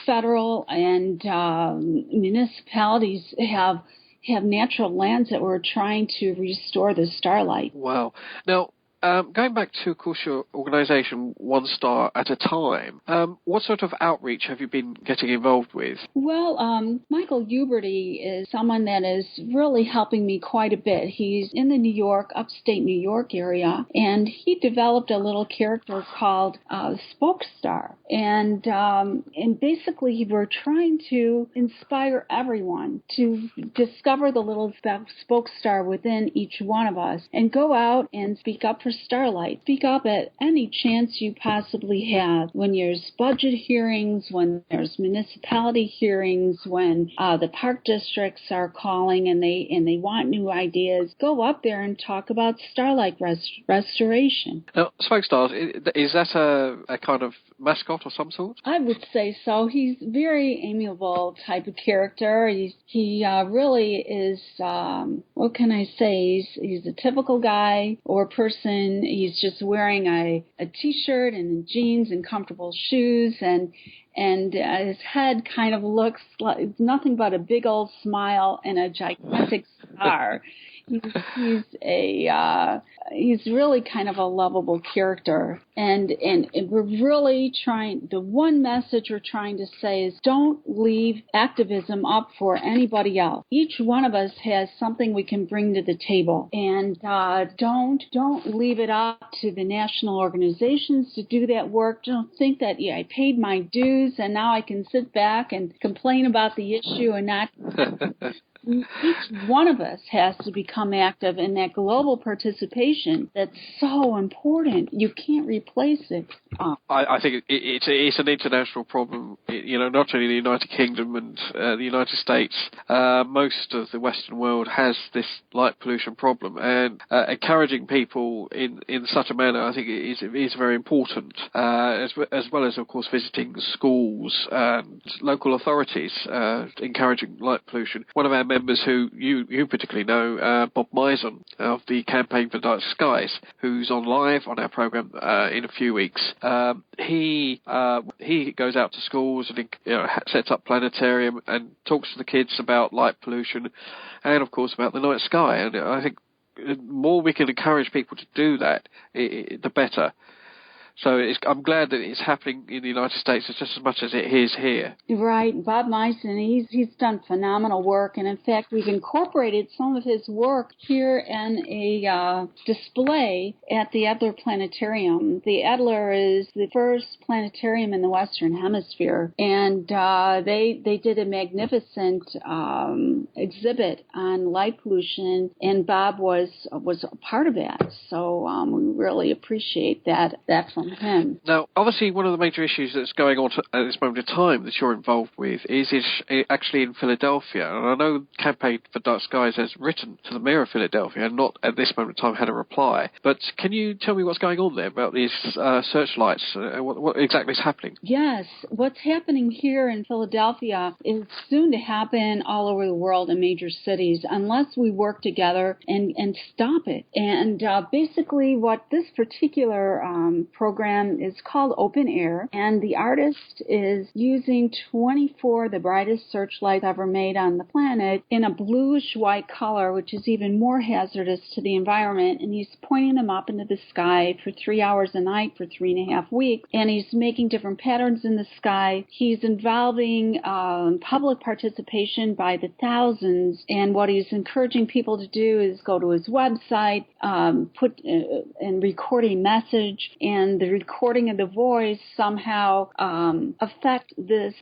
federal and municipalities have natural lands that we're trying to restore the starlight. Wow. Now, going back to, of course, your organisation, One Star at a Time, what sort of outreach have you been getting involved with? Well, Michael Uberty is someone that is really helping me quite a bit. He's in the upstate New York area, and he developed a little character called Spoke Star. And basically, we're trying to inspire everyone to discover the little spoke star within each one of us and go out and speak up for starlight. Speak up at any chance you possibly have. When there's budget hearings, when there's municipality hearings, when the park districts are calling and they want new ideas, go up there and talk about starlight restoration. Now, Spoke Stars, is that a kind of mascot of some sort? I would say so. He's very amiable type of character. He really is, what can I say? He's a typical guy or person. He's just wearing a T-shirt and jeans and comfortable shoes, and his head kind of looks like nothing but a big old smile and a gigantic scar. He's really kind of a lovable character, and we're really trying. The one message we're trying to say is don't leave activism up for anybody else. Each one of us has something we can bring to the table, and don't leave it up to the national organizations to do that work. Don't think that I paid my dues and now I can sit back and complain about the issue and not. each one of us has to become active in that global participation that's so important. You can't replace it. I think it's an international problem. Not only the United Kingdom and the United States. Most of the Western world has this light pollution problem, and encouraging people in such a manner, I think, is very important. As well as, of course, visiting schools and local authorities, encouraging light pollution. One of our members, who you particularly know, Bob Mison of the Campaign for Dark Skies, who's on live on our program in a few weeks. He goes out to schools and sets up planetarium and talks to the kids about light pollution and, of course, about the night sky. And I think the more we can encourage people to do that, the better. So I'm glad that it's happening in the United States just as much as it is here. Right. Bob Mison, he's done phenomenal work. And, in fact, we've incorporated some of his work here in a display at the Adler Planetarium. The Adler is the first planetarium in the Western Hemisphere. And they did a magnificent exhibit on light pollution, and Bob was a part of that. So we really appreciate that from him. Now, obviously, one of the major issues that's going on at this moment in time that you're involved with is actually in Philadelphia. And I know Campaign for Dark Skies has written to the mayor of Philadelphia and not at this moment in time had a reply. But can you tell me what's going on there about these searchlights? What exactly is happening? Yes. What's happening here in Philadelphia is soon to happen all over the world in major cities unless we work together and stop it. And basically what this particular program is called Open Air, and the artist is using 24 of the brightest searchlights ever made on the planet in a bluish-white color, which is even more hazardous to the environment, and he's pointing them up into the sky for 3 hours a night for 3.5 weeks, and he's making different patterns in the sky. He's involving public participation by the thousands, and what he's encouraging people to do is go to his website, put and record a message, and the recording of the voice somehow affect this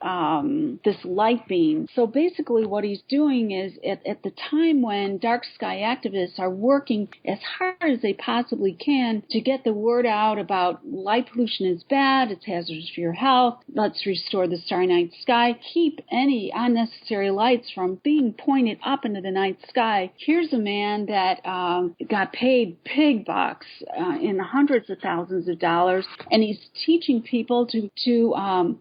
light beam. So basically what he's doing is at the time when dark sky activists are working as hard as they possibly can to get the word out about light pollution is bad, it's hazardous for your health, let's restore the starry night sky, keep any unnecessary lights from being pointed up into the night sky. Here's a man that got paid big bucks in hundreds of thousands of dollars, and he's teaching people to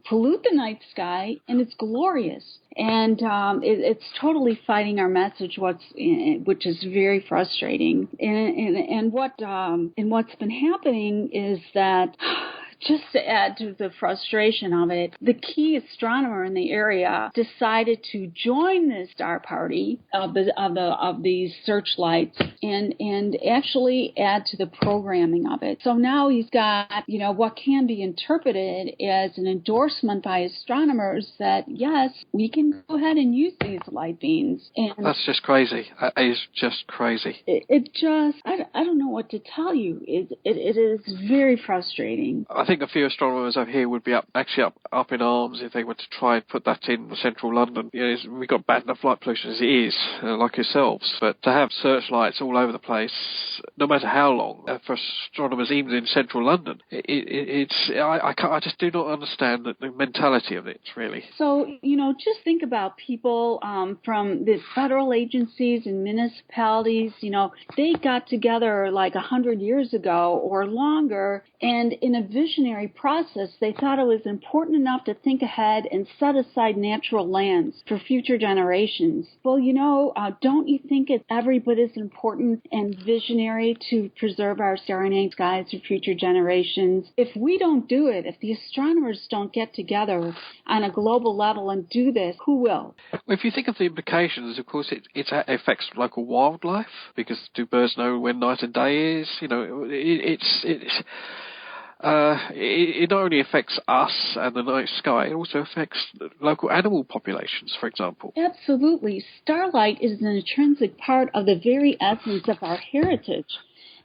pollute the night sky, and it's glorious. And it's totally fighting our message, which is very frustrating. And what's been happening is that, just to add to the frustration of it, the key astronomer in the area decided to join this star party of these searchlights and actually add to the programming of it. So now he's got, what can be interpreted as an endorsement by astronomers that yes, we can go ahead and use these light beams. And that's just crazy. That is just crazy. I don't know what to tell you. It is very frustrating. I think a few astronomers over here would be up in arms if they were to try and put that in central London. We've got bad enough light pollution as it is, like yourselves, but to have searchlights all over the place, no matter how long, for astronomers even in central London, I just do not understand the mentality of it, really. So, just think about people from the federal agencies and municipalities, they got together like 100 years ago or longer, and in a visionary process, they thought it was important enough to think ahead and set aside natural lands for future generations. Well, don't you think it's every bit as important and visionary to preserve our starry night skies for future generations? If we don't do it, if the astronomers don't get together on a global level and do this, who will? If you think of the implications, of course, it affects local wildlife, because do birds know when night and day is? It not only affects us and the night sky, it also affects local animal populations, for example. Absolutely. Starlight is an intrinsic part of the very essence of our heritage.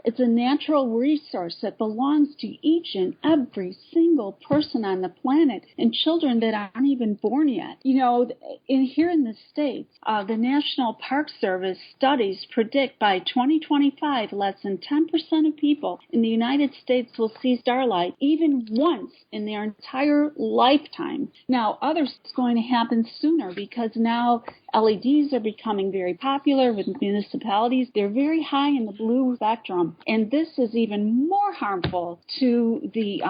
It's a natural resource that belongs to each and every single person on the planet, and children that aren't even born yet. You know, here in the States, the National Park Service studies predict by 2025, less than 10% of people in the United States will see starlight even once in their entire lifetime. Now, others it's going to happen sooner because now LEDs are becoming very popular with municipalities. They're very high in the blue spectrum, and this is even more harmful to the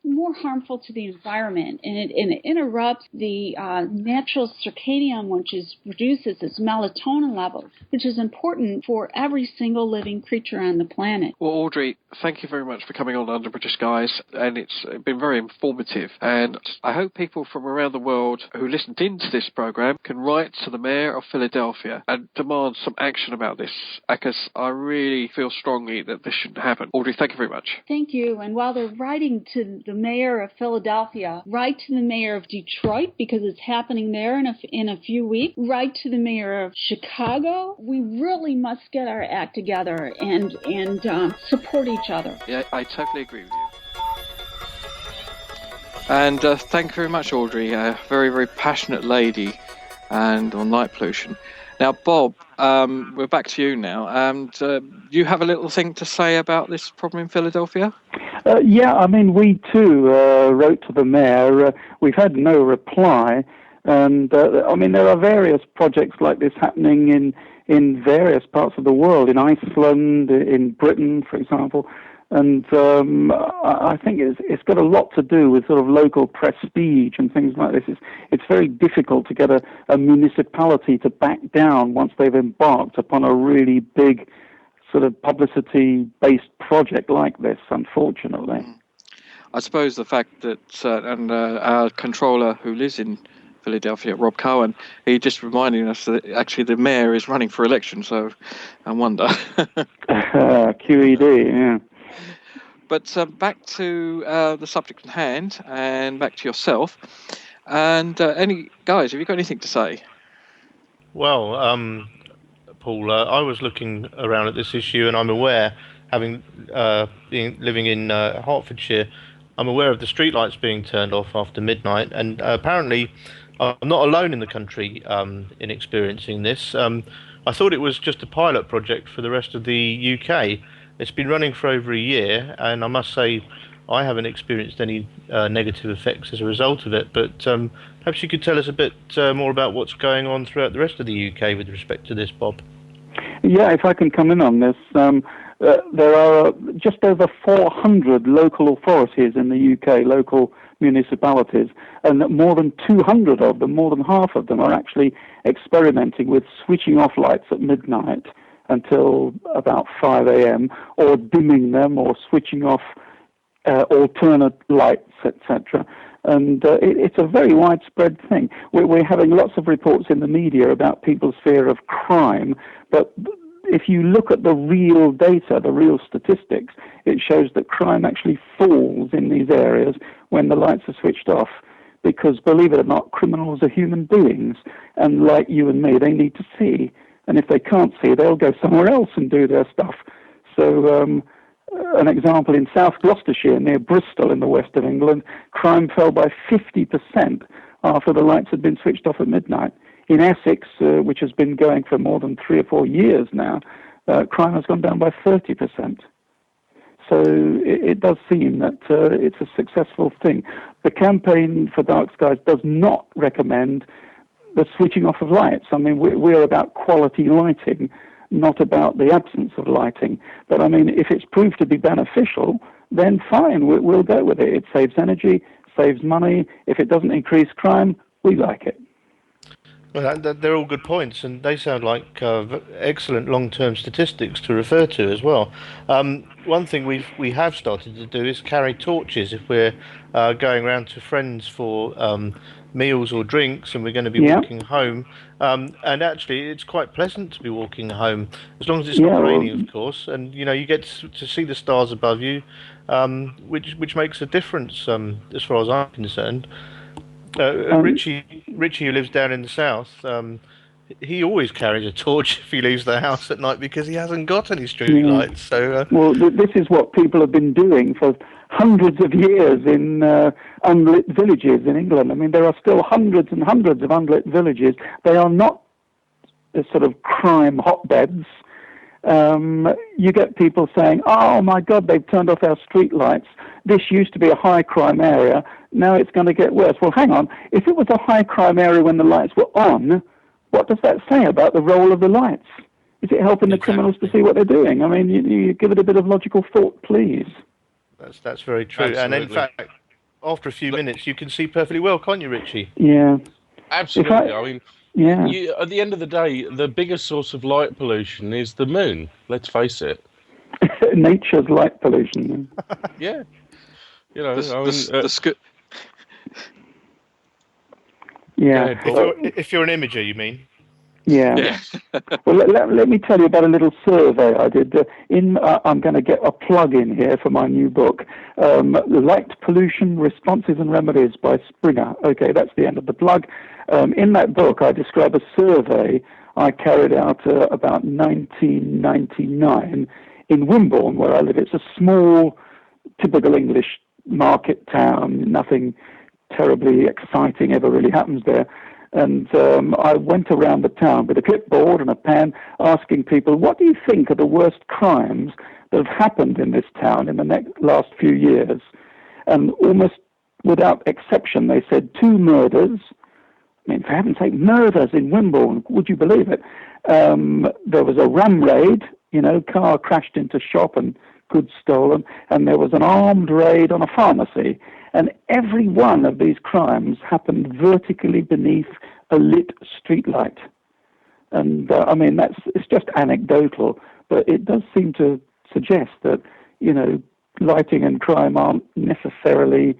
more harmful to the environment, and it interrupts the natural circadian, which produces its melatonin levels, which is important for every single living creature on the planet. Well, Audrey, thank you very much for coming on Under British Skies, and it's been very informative. And I hope people from around the world who listened into this program can write to the Mayor of Philadelphia and demand some action about this, because I really feel strongly that this shouldn't happen. Audrey, thank you very much. Thank you. And while they're writing to the Mayor of Philadelphia, write to the Mayor of Detroit, because it's happening there in a few weeks. Write to the Mayor of Chicago. We really must get our act together and support each other. Yeah, I totally agree with you. And thank you very much, Audrey, a very, very passionate lady and on light pollution. Now, Bob, we're back to you now. And you have a little thing to say about this problem in Philadelphia? Yeah, I mean, we too wrote to the mayor. We've had no reply. And, I mean, there are various projects like this happening in various parts of the world, in Iceland, in Britain, for example. And I think it's got a lot to do with sort of local prestige and things like this. It's very difficult to get a municipality to back down once they've embarked upon a really big sort of publicity-based project like this, unfortunately. I suppose the fact that our controller who lives in Philadelphia, Rob Cohen, he just reminding us that actually the mayor is running for election, so I wonder. QED, yeah. But back to the subject at hand, and back to yourself. And guys, have you got anything to say? Well, Paul, I was looking around at this issue, and I'm aware, having living in Hertfordshire, I'm aware of the streetlights being turned off after midnight, and apparently I'm not alone in the country in experiencing this. I thought it was just a pilot project for the rest of the UK. It's been running for over a year, and I must say I haven't experienced any negative effects as a result of it. But perhaps you could tell us a bit more about what's going on throughout the rest of the UK with respect to this, Bob. Yeah, if I can come in on this. There are just over 400 local authorities in the UK, local municipalities, and more than 200 of them, more than half of them, are actually experimenting with switching off lights at midnight until about 5 a.m., or dimming them, or switching off alternate lights, etc. And it's a very widespread thing. We're having lots of reports in the media about people's fear of crime, but if you look at the real data, the real statistics, it shows that crime actually falls in these areas when the lights are switched off, because, believe it or not, criminals are human beings, and like you and me, they need to see. And if they can't see, they'll go somewhere else and do their stuff. So an example, in South Gloucestershire, near Bristol in the west of England, crime fell by 50% after the lights had been switched off at midnight. In Essex, which has been going for more than 3 or 4 years now, crime has gone down by 30%. So it does seem that it's a successful thing. The Campaign for Dark Skies does not recommend the switching off of lights. I mean, we're about quality lighting, not about the absence of lighting. But I mean, if it's proved to be beneficial, then fine, we'll go with it. It saves energy, saves money. If it doesn't increase crime, we like it. Well, they're all good points, and they sound like excellent long-term statistics to refer to as well. One thing we have started to do is carry torches if we're going around to friends for meals or drinks, and we're going to be walking home. And actually, it's quite pleasant to be walking home, as long as it's not raining, of course. And you get to see the stars above you, which makes a difference as far as I'm concerned. Richie, who lives down in the south, he always carries a torch if he leaves the house at night because he hasn't got any street lights. So well, this is what people have been doing for hundreds of years in unlit villages in England. I mean, there are still hundreds and hundreds of unlit villages. They are not sort of crime hotbeds. You get people saying, "Oh my God, they've turned off our street lights. This used to be a high crime area. Now it's going to get worse." Well, hang on. If it was a high crime area when the lights were on, what does that say about the role of the lights? Is it helping the criminals to see what they're doing? I mean, you give it a bit of logical thought, please. That's very true. Absolutely. And in fact, after a few minutes, you can see perfectly well, can't you, Richie? Yeah. Absolutely. I mean, yeah. At the end of the day, the biggest source of light pollution is the moon. Let's face it. Nature's light pollution. Yeah. You know, yeah. If you're an imager, you mean? Yeah. Well, let me tell you about a little survey I did. I'm going to get a plug in here for my new book, Light Pollution, Responses and Remedies by Springer. Okay, that's the end of the plug. In that book, I describe a survey I carried out about 1999 in Wimborne, where I live. It's a small, typical English market town. Nothing terribly exciting ever really happens there. And I went around the town with a clipboard and a pen asking people, what do you think are the worst crimes that have happened in this town in the last few years? And almost without exception, they said 2 murders. I mean, for heaven's sake, murders in Wimborne, would you believe it? There was a ram raid, car crashed into shop and goods stolen, and there was an armed raid on a pharmacy. And every one of these crimes happened vertically beneath a lit streetlight. And, I mean, it's just anecdotal, but it does seem to suggest that, lighting and crime aren't necessarily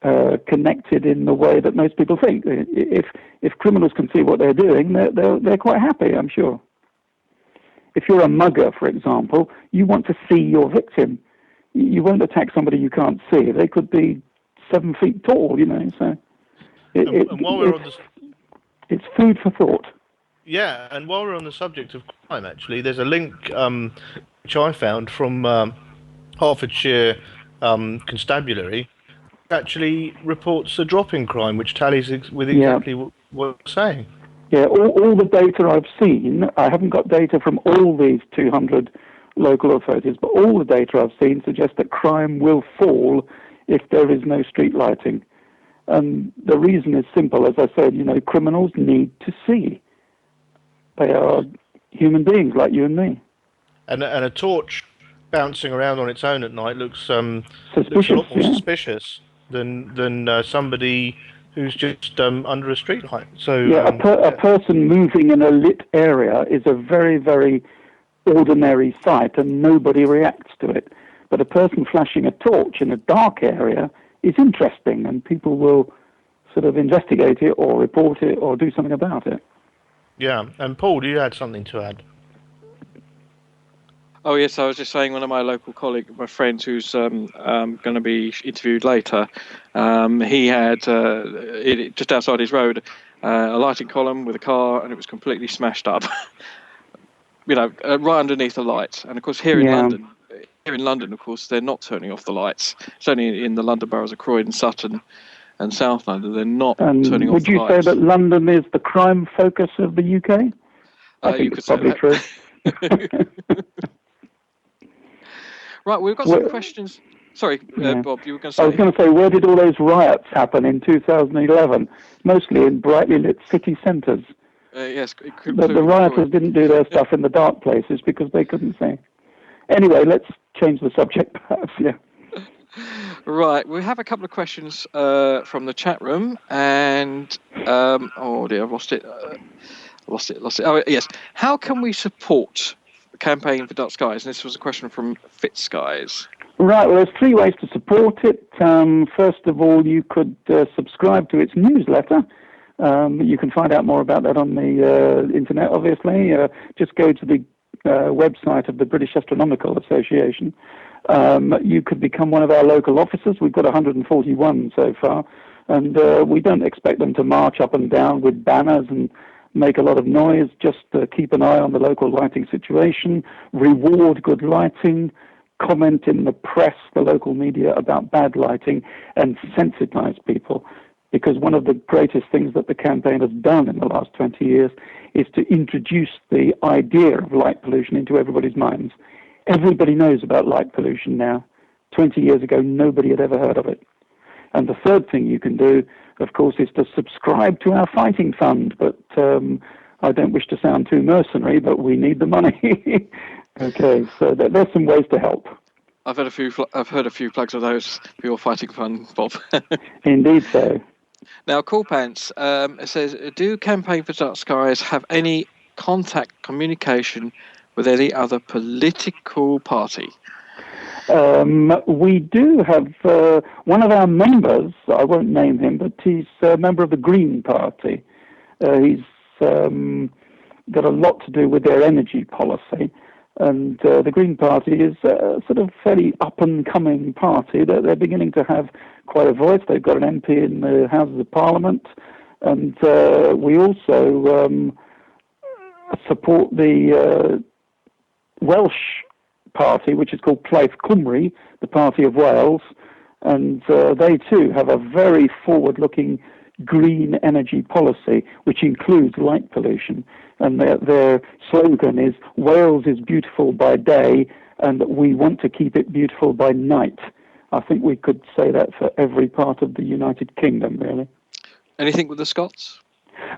connected in the way that most people think. If criminals can see what they're doing, they're quite happy, I'm sure. If you're a mugger, for example, you want to see your victim. You won't attack somebody you can't see. They could be 7 feet tall, so it's food for thought. Yeah, and while we're on the subject of crime, actually, there's a link which I found from Hertfordshire Constabulary, actually reports a drop in crime, which tallies with exactly what we're saying. Yeah, all the data I've seen, I haven't got data from all these 200 local authorities, but all the data I've seen suggests that crime will fall if there is no street lighting. And the reason is simple. As I said, criminals need to see. They are human beings like you and me. And a torch bouncing around on its own at night looks a lot more suspicious than somebody who's just under a street light. So a person moving in a lit area is a very, very ordinary sight, and nobody reacts to it. But a person flashing a torch in a dark area is interesting, and people will sort of investigate it or report it or do something about it. Yeah, and Paul, do you have something to add? Oh yes, I was just saying, one of my local colleagues, my friends who's going to be interviewed later, he had just outside his road a lighting column with a car, and it was completely smashed up. Right underneath the lights. And of course, here in London, of course, they're not turning off the lights. It's only in the London boroughs of Croydon, Sutton, and South London they're not turning off the lights. Would you say that London is the crime focus of the UK? I think it's probably true. Right, we've got some questions. Sorry, Bob, you were going to say... I was going to say, where did all those riots happen in 2011? Mostly in brightly lit city centres. Yes. The rioters didn't do their stuff in the dark places because they couldn't see. Anyway, let's change the subject, perhaps, yeah. Right, we have a couple of questions from the chat room, and... oh dear, I've lost it. Lost it. Oh, yes. How can we support the campaign for Dark Skies? And this was a question from FitSkies. Right, well, there's 3 ways to support it. First of all, you could subscribe to its newsletter. You can find out more about that on the internet, obviously. Just go to the website of the British Astronomical Association. You could become one of our local officers. We've got 141 so far, and we don't expect them to march up and down with banners and make a lot of noise, just keep an eye on the local lighting situation, reward good lighting, comment in the press, the local media about bad lighting, and sensitize people. Because one of the greatest things that the campaign has done in the last 20 years is to introduce the idea of light pollution into everybody's minds. Everybody knows about light pollution now. 20 years ago, nobody had ever heard of it. And the third thing you can do, of course, is to subscribe to our fighting fund. But I don't wish to sound too mercenary, but we need the money. Okay, so there's some ways to help. I've heard a few plugs of those for your fighting fund, Bob. Indeed so. Now, Cool Pants it says, do Campaign for Dark Skies have any contact communication with any other political party? We do have one of our members, I won't name him, but he's a member of the Green Party. He's got a lot to do with their energy policy. And the Green Party is a sort of fairly up-and-coming party. They're beginning to have quite a voice. They've got an MP in the Houses of Parliament. And we also support the Welsh party, which is called Plaid Cymru, the Party of Wales. And they, too, have a very forward-looking green energy policy, which includes light pollution. And their slogan is, Wales is beautiful by day, and we want to keep it beautiful by night. I think we could say that for every part of the United Kingdom, really. Anything with the Scots?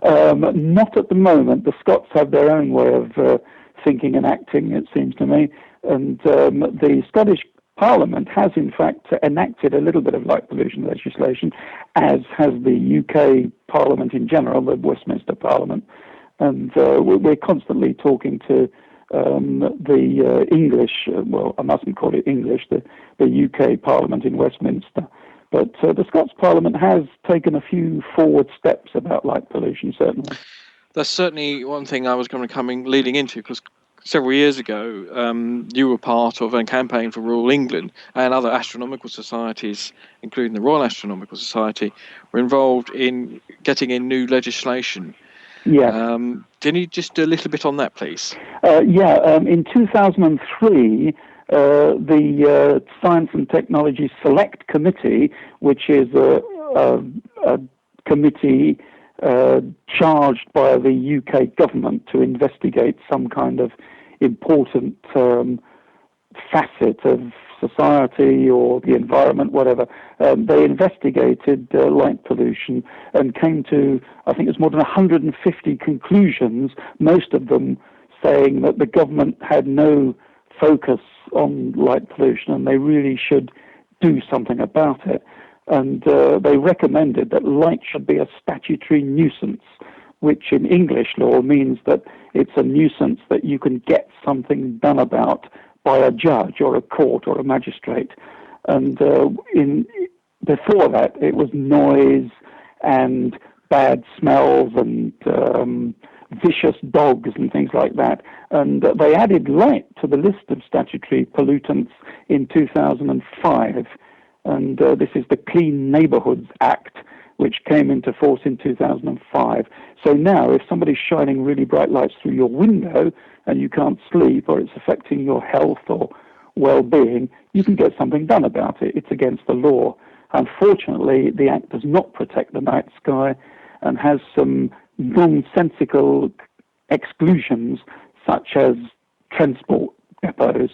Not at the moment. The Scots have their own way of thinking and acting, it seems to me. And the Scottish Parliament has, in fact, enacted a little bit of light pollution legislation, as has the UK Parliament in general, the Westminster Parliament. And we're constantly talking to the English, well, I mustn't call it English, the UK Parliament in Westminster. But the Scots Parliament has taken a few forward steps about light pollution, certainly. That's certainly one thing I was going to come in leading into, because several years ago, you were part of a campaign for Rural England, and other astronomical societies, including the Royal Astronomical Society, were involved in getting in new legislation. Yeah. Can you just do a little bit on that, please? In 2003, the Science and Technology Select Committee, which is a committee charged by the UK government to investigate some kind of important facet of society or the environment, whatever. They investigated light pollution and came to, I think it was more than 150 conclusions, most of them saying that the government had no focus on light pollution and they really should do something about it. And they recommended that light should be a statutory nuisance, which in English law means that it's a nuisance that you can get something done about by a judge or a court or a magistrate. And before that, it was noise and bad smells and vicious dogs and things like that. And they added light to the list of statutory pollutants in 2005. And this is the Clean Neighbourhoods Act, which came into force in 2005. So now, if somebody's shining really bright lights through your window and you can't sleep, or it's affecting your health or well-being, you can get something done about it. It's against the law. Unfortunately, the Act does not protect the night sky and has some nonsensical exclusions, such as transport depots.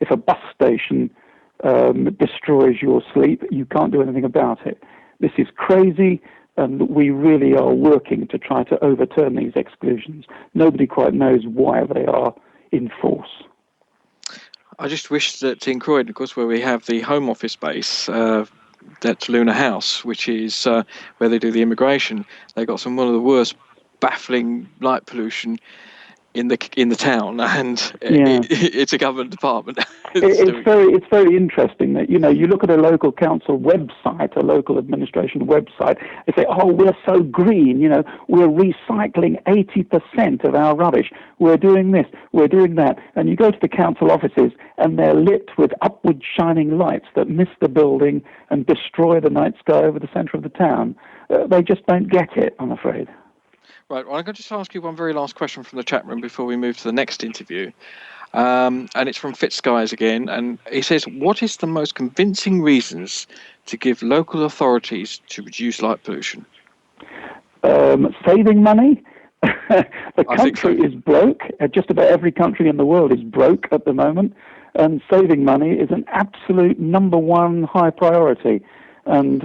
If a bus station destroys your sleep, you can't do anything about it. This is crazy, and we really are working to try to overturn these exclusions. Nobody quite knows why they are in force. I just wish that in Croydon, of course, where we have the Home Office base, that's Luna House, which is where they do the immigration, they got one of the worst baffling light pollution in the town, and it's a government department. It's very interesting that, you look at a local council website, a local administration website, they say, oh, we're so green, we're recycling 80% of our rubbish, we're doing this, we're doing that, and you go to the council offices and they're lit with upward shining lights that mist the building and destroy the night sky over the centre of the town. They just don't get it, I'm afraid. Right, well, I'm going to just ask you one very last question from the chat room before we move to the next interview. And it's from FitzGuys again. And he says, what is the most convincing reasons to give local authorities to reduce light pollution? Saving money. The country is broke. Just about every country in the world is broke at the moment. And saving money is an absolute number one high priority. And,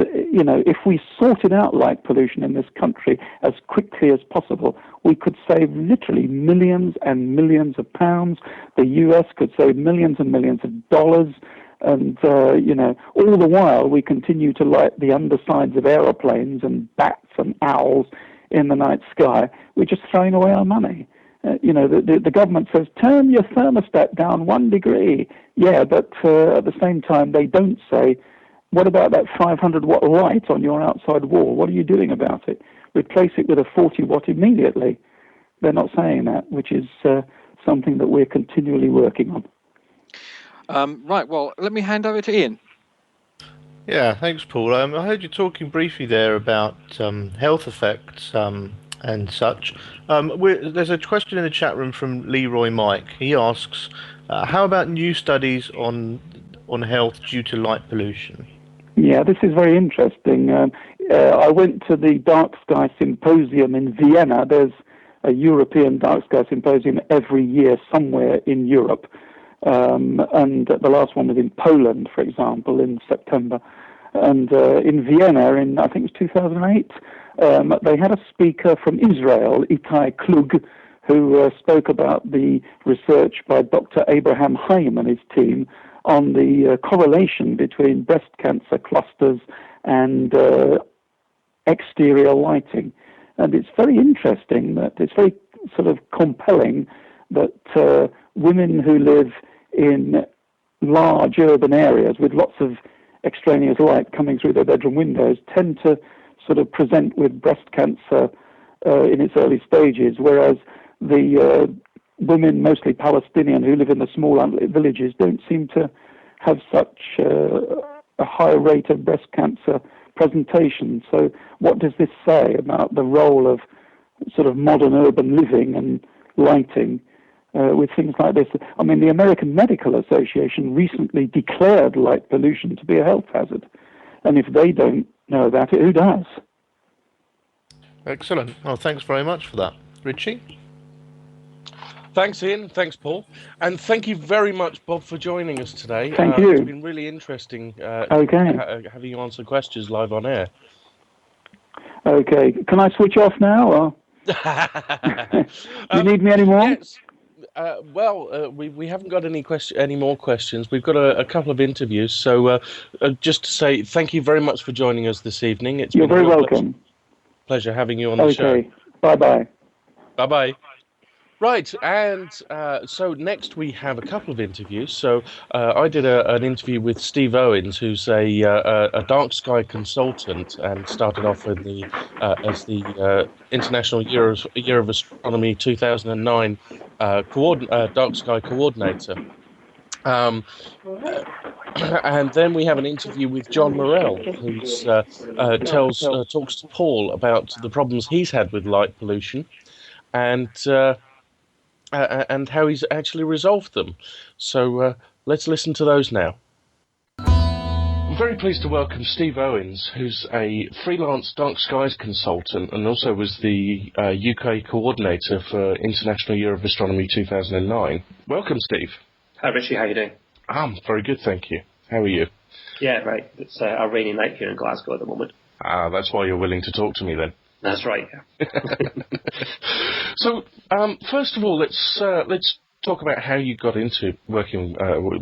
if we sorted out light pollution in this country as quickly as possible, we could save literally millions and millions of pounds. The US could save millions and millions of dollars. And, all the while we continue to light the undersides of aeroplanes and bats and owls in the night sky. We're just throwing away our money. The government says, turn your thermostat down 1 degree. Yeah, but at the same time, they don't say, what about that 500-watt light on your outside wall? What are you doing about it? Replace it with a 40-watt immediately. They're not saying that, which is something that we're continually working on. Right, well, let me hand over to Ian. Yeah, thanks, Paul. I heard you talking briefly there about health effects and such. There's a question in the chat room from Leroy Mike. He asks, how about new studies on health due to light pollution? Yeah, this is very interesting. I went to the Dark Sky Symposium in Vienna. There's a European Dark Sky Symposium every year somewhere in Europe. And the last one was in Poland, for example, in September. And in Vienna, I think it was 2008, they had a speaker from Israel, Itai Klug, who spoke about the research by Dr. Abraham Haim and his team on the correlation between breast cancer clusters and exterior lighting. And it's very interesting that it's very sort of compelling that women who live in large urban areas with lots of extraneous light coming through their bedroom windows tend to sort of present with breast cancer in its early stages, whereas the women, mostly Palestinian, who live in the small unlit villages, don't seem to have such a high rate of breast cancer presentation. So what does this say about the role of sort of modern urban living and lighting with things like this? I mean, the American Medical Association recently declared light pollution to be a health hazard. And if they don't know about it, who does? Excellent. Well, thanks very much for that. Richie? Thanks, Ian. Thanks, Paul. And thank you very much, Bob, for joining us today. Thank you. It's been really interesting having you answer questions live on air. Okay. Can I switch off now? Or? You need me anymore? Yes. We haven't got any more questions. We've got a couple of interviews. So just to say thank you very much for joining us this evening. You're very welcome. Pleasure having you on the show. Okay. Bye-bye. Bye-bye. Right, and so next we have a couple of interviews. So I did an interview with Steve Owens, who's a dark sky consultant, and started off with as the International Year of Astronomy 2009 dark sky coordinator. And then we have an interview with John Morell, who talks to Paul about the problems he's had with light pollution, and how he's actually resolved them. So let's listen to those now. I'm very pleased to welcome Steve Owens, who's a freelance dark skies consultant and also was the UK coordinator for International Year of Astronomy 2009. Welcome, Steve. Hi, Richie. How are you doing? I'm very good, thank you. How are you? Yeah, right. It's a rainy night here in Glasgow at the moment. Ah, that's why you're willing to talk to me then. That's right. Yeah. So, first of all, let's talk about how you got into working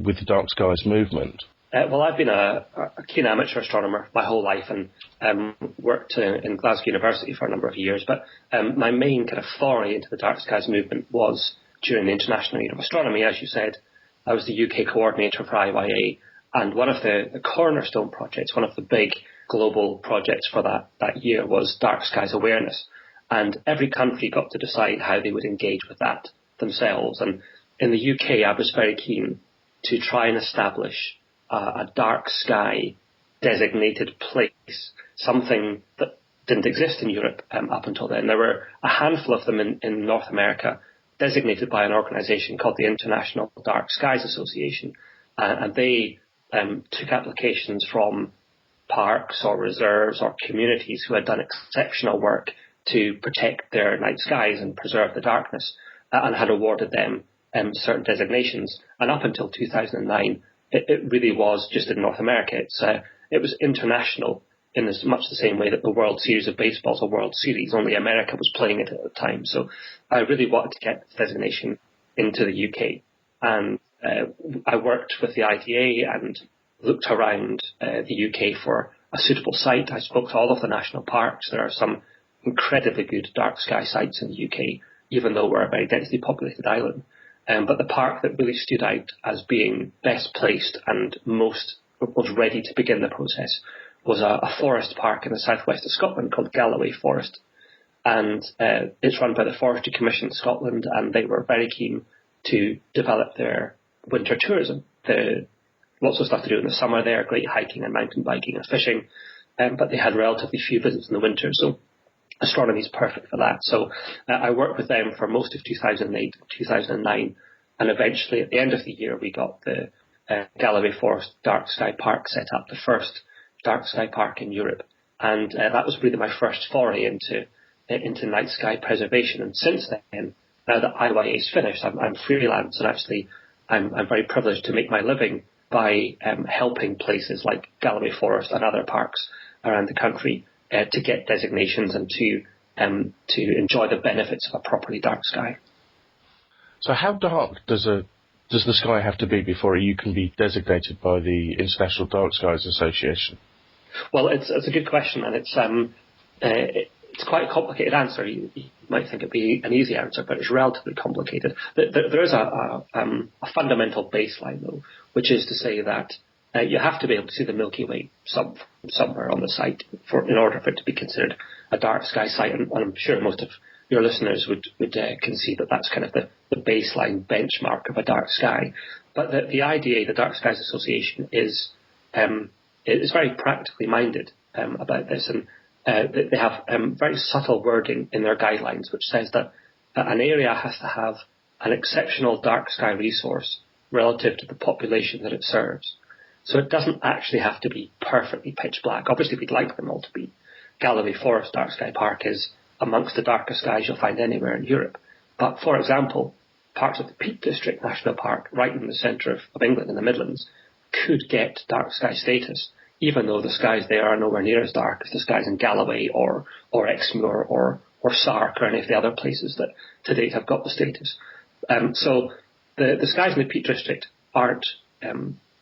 with the Dark Skies movement. Well, I've been a keen amateur astronomer my whole life and worked in Glasgow University for a number of years. But my main kind of foray into the Dark Skies movement was during the International Year of Astronomy. As you said, I was the UK coordinator for IYA, and one of the cornerstone projects, one of the big global projects for that year was Dark Skies Awareness. And every country got to decide how they would engage with that themselves. And in the UK, I was very keen to try and establish a dark sky designated place, something that didn't exist in Europe up until then. There were a handful of them in North America, designated by an organisation called the International Dark Skies Association, and they took applications from parks or reserves or communities who had done exceptional work to protect their night skies and preserve the darkness, and had awarded them certain designations. And up until 2009, it really was just in North America. It was international in as much the same way that the World Series of Baseball is a World Series, only America was playing it at the time. So I really wanted to get this designation into the UK. And I worked with the IDA and looked around the UK for a suitable site. I spoke to all of the national parks. There are some incredibly good dark sky sites in the UK, even though we're a very densely populated island. But the park that really stood out as being best placed and was ready to begin the process was a forest park in the southwest of Scotland called Galloway Forest. And it's run by the Forestry Commission of Scotland, and they were very keen to develop their winter tourism. Lots of stuff to do in the summer there, great hiking and mountain biking and fishing, but they had relatively few visits in the winter, so astronomy is perfect for that. So I worked with them for most of 2008 and 2009, and eventually at the end of the year we got the Galloway Forest Dark Sky Park set up, the first dark sky park in Europe, and that was really my first foray into night sky preservation. And since then, now that IYA is finished, I'm freelance, and actually I'm very privileged to make my living by helping places like Galloway Forest and other parks around the country to get designations and to enjoy the benefits of a properly dark sky. So how dark does the sky have to be before you can be designated by the International Dark Skies Association? Well, it's a good question, and it's quite a complicated answer. You might think it'd be an easy answer, but it's relatively complicated. There is a fundamental baseline, though, which is to say that you have to be able to see the Milky Way somewhere on the site in order for it to be considered a dark sky site. And I'm sure most of your listeners would concede that that's kind of the baseline benchmark of a dark sky. But the IDA, the Dark Skies Association, is very practically minded about this, and they have very subtle wording in their guidelines which says that an area has to have an exceptional dark sky resource relative to the population that it serves. So it doesn't actually have to be perfectly pitch black. Obviously, we'd like them all to be. Galloway Forest Dark Sky Park is amongst the darkest skies you'll find anywhere in Europe. But, for example, parts of the Peak District National Park, right in the centre of England in the Midlands, could get dark sky status, even though the skies there are nowhere near as dark as the skies in Galloway or Exmoor or Sark or any of the other places that to date have got the status. So the skies in the Peak District aren't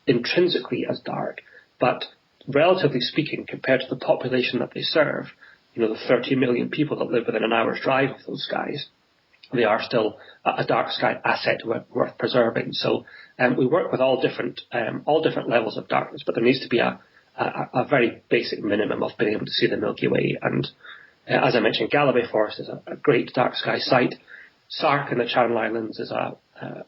intrinsically as dark, but relatively speaking, compared to the population that they serve, the 30 million people that live within an hour's drive of those skies, they are still a dark sky asset worth preserving. So we work with all different levels of darkness, but there needs to be a very basic minimum of being able to see the Milky Way. And as I mentioned, Galloway Forest is a great dark sky site. Sark in the Channel Islands is a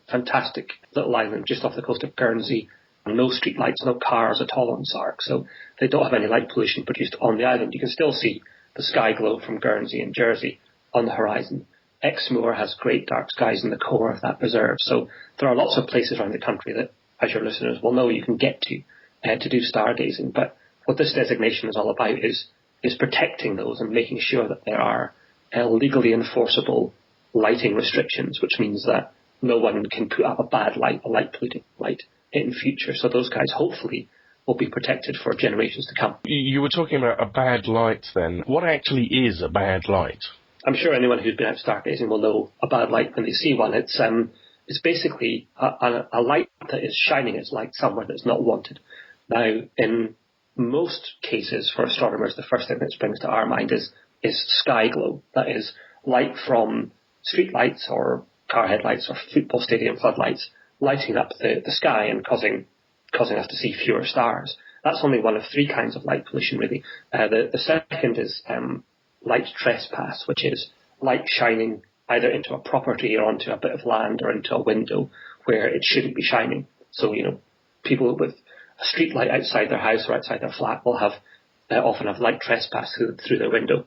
fantastic little island just off the coast of Guernsey. No street lights, no cars at all on Sark, so they don't have any light pollution produced on the island. You can still see the sky glow from Guernsey and Jersey on the horizon. Exmoor has great dark skies in the core of that preserve, so there are lots of places around the country that, as your listeners will know, you can get to do stargazing. But what this designation is all about is protecting those and making sure that there are legally enforceable lighting restrictions, which means that no one can put up a bad light, a light polluting light, in future. So those guys hopefully will be protected for generations to come. You were talking about a bad light then. What actually is a bad light? I'm sure anyone who's been out stargazing will know a bad light when they see one. It's basically a light that is shining its light somewhere that's not wanted. Now, in most cases for astronomers, the first thing that springs to our mind is sky glow. That is light from street lights or car headlights or football stadium floodlights lighting up the sky and causing us to see fewer stars. That's only one of three kinds of light pollution, really. The second is light trespass, which is light shining either into a property or onto a bit of land or into a window where it shouldn't be shining. So, people with a street light outside their house or outside their flat will have often have light trespass through their window.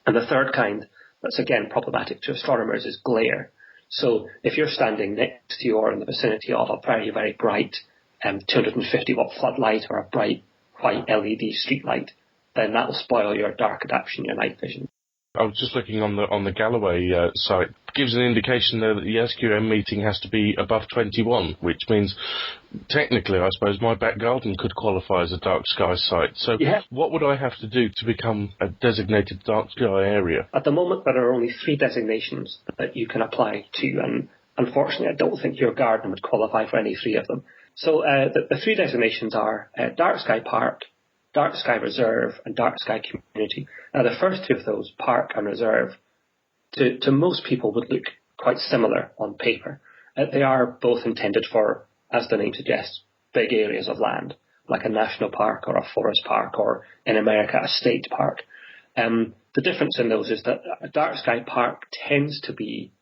And the third kind, that's again problematic to astronomers, is glare. So if you're standing next to or in the vicinity of a very, very bright 250-watt floodlight or a bright white LED street light, then that will spoil your dark adaptation, your night vision. I was just looking on the Galloway site. It gives an indication there that the SQM meeting has to be above 21, which means technically, I suppose, my back garden could qualify as a dark sky site. So what would I have to do to become a designated dark sky area? At the moment, there are only 3 designations that you can apply to, and unfortunately, I don't think your garden would qualify for any 3 of them. So the 3 designations are Dark Sky Park, Dark Sky Reserve, and Dark Sky Community. Now, the first 2 of those, Park and Reserve, to most people would look quite similar on paper. They are both intended for, as the name suggests, big areas of land, like a national park or a forest park, or in America, a state park. The difference in those is that a Dark Sky Park tends to be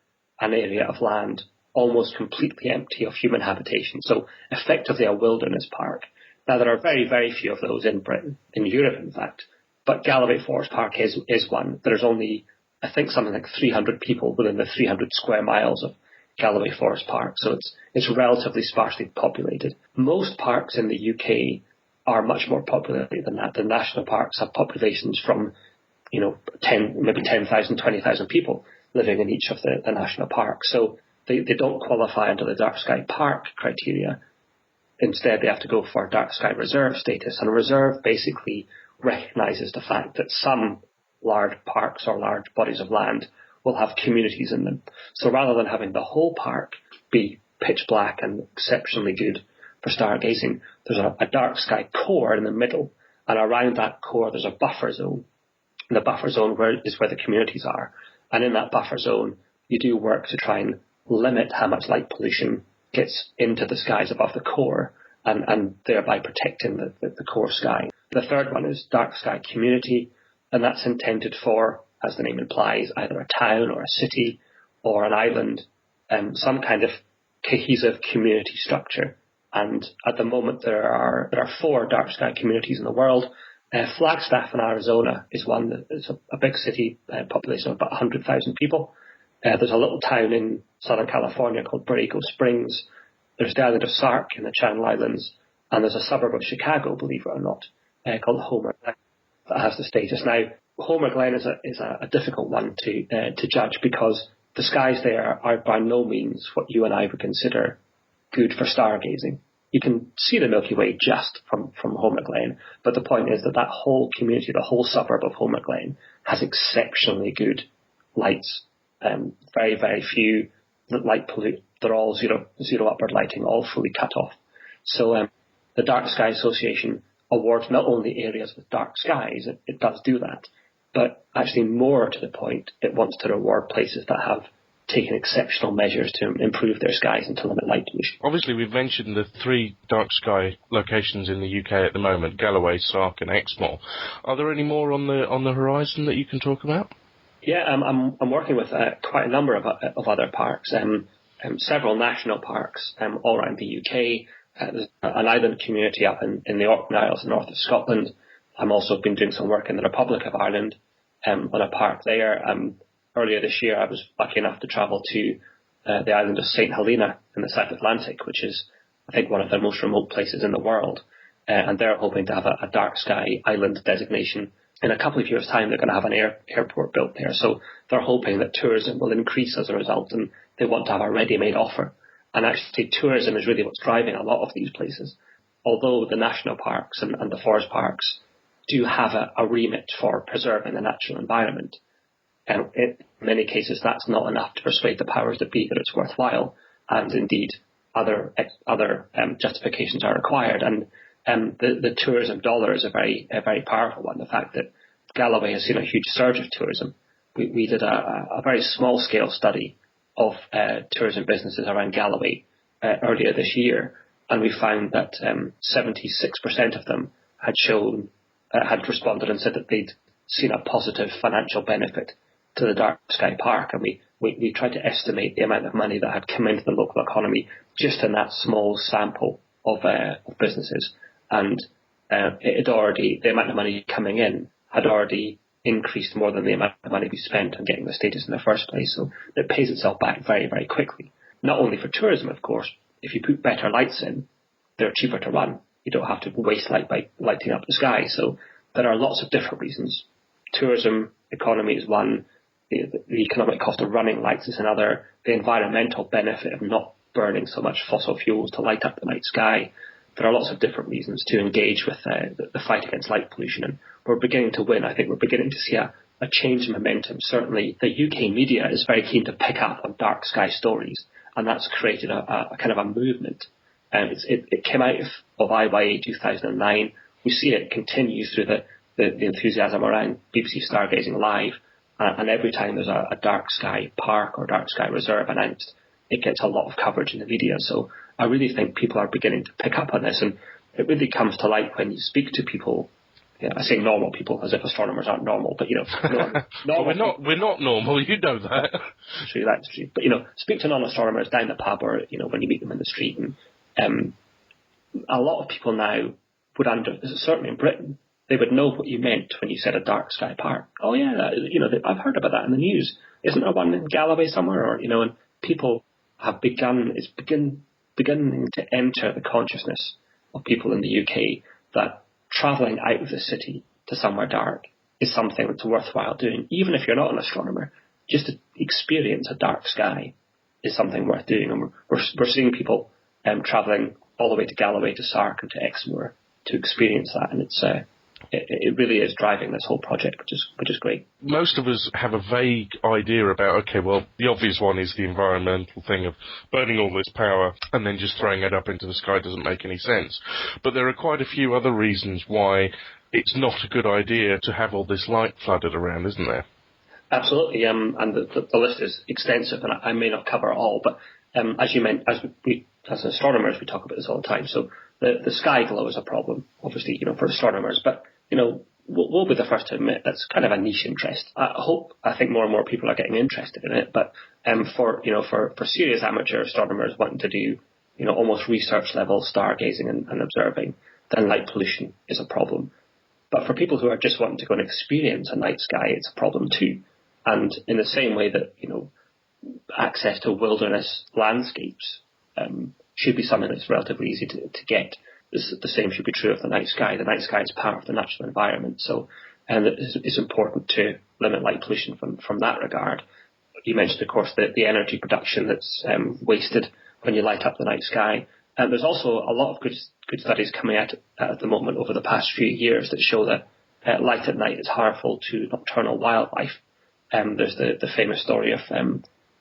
an area of land almost completely empty of human habitation, so effectively a wilderness park. Now, there are very, very few of those in Britain, in Europe, in fact, but Galloway Forest Park is one. There's only, I think, something like 300 people within the 300 square miles of Galloway Forest Park, so it's relatively sparsely populated. Most parks in the UK are much more populated than that. The national parks have populations from, 10,000, 20,000 people living in each of the national parks. So they don't qualify under the Dark Sky Park criteria. Instead, they have to go for Dark Sky Reserve status. And a reserve basically recognises the fact that some large parks or large bodies of land will have communities in them. So rather than having the whole park be pitch black and exceptionally good for stargazing, there's a dark sky core in the middle. And around that core, there's a buffer zone. And the buffer zone is where the communities are. And in that buffer zone, you do work to try and limit how much light pollution gets into the skies above the core, and thereby protecting the core sky. The third one is Dark Sky Community, and that's intended for, as the name implies, either a town or a city or an island, some kind of cohesive community structure. And at the moment, there are 4 dark sky communities in the world. Flagstaff in Arizona is one that is a big city, population of about 100,000 people. There's a little town in Southern California called Borrego Springs. There's the island of Sark in the Channel Islands. And there's a suburb of Chicago, believe it or not, called Homer Glen, that has the status. Now, Homer Glen is a difficult one to judge, because the skies there are by no means what you and I would consider good for stargazing. You can see the Milky Way just from Homer Glen, but the point is that whole community, the whole suburb of Homer Glen, has exceptionally good lights. Very, very few that light pollute. They're all zero upward lighting, all fully cut off. So the Dark Sky Association awards not only areas with dark skies, it does do that, but actually more to the point, it wants to reward places that have taken exceptional measures to improve their skies and to limit light pollution. Obviously, we've mentioned the 3 dark sky locations in the UK at the moment: Galloway, Sark, and Exmoor. Are there any more on the horizon that you can talk about? Yeah, I'm working with quite a number of other parks, several national parks all around the UK. There's an island community up in the Orkney Isles, north of Scotland. I'm also been doing some work in the Republic of Ireland on a park there. Earlier this year, I was lucky enough to travel to the island of St. Helena in the South Atlantic, which is, I think, one of the most remote places in the world. And they're hoping to have a dark sky island designation. In a couple of years' time, they're going to have an airport built there. So they're hoping that tourism will increase as a result, and they want to have a ready-made offer. And actually, tourism is really what's driving a lot of these places. Although the national parks and the forest parks do have a remit for preserving the natural environment, and in many cases, that's not enough to persuade the powers that be that it's worthwhile. And indeed, other justifications are required. And the tourism dollar is a very powerful one. The fact that Galloway has seen a huge surge of tourism. We did a very small scale study of tourism businesses around Galloway earlier this year, and we found that 76% of them had responded and said that they'd seen a positive financial benefit to the Dark Sky Park. And we tried to estimate the amount of money that had come into the local economy just in that small sample of businesses. And the amount of money coming in had already increased more than the amount of money we spent on getting the status in the first place. So it pays itself back very, very quickly. Not only for tourism, of course. If you put better lights in, they're cheaper to run. You don't have to waste light by lighting up the sky. So there are lots of different reasons. Tourism economy is one. The economic cost of running lights is another. The environmental benefit of not burning so much fossil fuels to light up the night sky. There are lots of different reasons to engage with the fight against light pollution, and we're beginning to win. I think we're beginning to see a change in momentum. Certainly, the UK media is very keen to pick up on dark sky stories, and that's created a kind of a movement. It came out of IYA 2009. We see it continue through the enthusiasm around BBC Stargazing Live, and every time there's a dark sky park or dark sky reserve announced, it gets a lot of coverage in the media. So I really think people are beginning to pick up on this, and it really comes to light when you speak to people. I say normal people as if astronomers aren't normal, but well, we're not normal. You know that. True, that's true. But speak to non-astronomers down the pub, or when you meet them in the street, and a lot of people now would certainly in Britain, they would know what you meant when you said a dark sky park. Oh yeah, I've heard about that in the news. Isn't there one in Galloway somewhere? Or and people have beginning to enter the consciousness of people in the UK that travelling out of the city to somewhere dark is something that's worthwhile doing. Even if you're not an astronomer, just to experience a dark sky is something worth doing. And we're seeing people travelling all the way to Galloway, to Sark and to Exmoor to experience that, and it really is driving this whole project, which is great. Most of us have a vague idea about, the obvious one is the environmental thing of burning all this power and then just throwing it up into the sky doesn't make any sense. But there are quite a few other reasons why it's not a good idea to have all this light flooded around, isn't there? Absolutely, and the list is extensive, and I may not cover it all, but as you meant, as astronomers, we talk about this all the time. So the sky glow is a problem, obviously, for astronomers, but we'll be the first to admit that's kind of a niche interest. I think more and more people are getting interested in it, but for serious amateur astronomers wanting to do almost research level stargazing and observing, then light pollution is a problem. But for people who are just wanting to go and experience a night sky, it's a problem too. And in the same way that access to wilderness landscapes should be something that's relatively easy to get. The same should be true of the night sky. The night sky is part of the natural environment, so it's important to limit light pollution from that regard. You mentioned, of course, the energy production that's wasted when you light up the night sky. And there's also a lot of good studies coming out at the moment over the past few years that show that light at night is harmful to nocturnal wildlife. There's the famous story of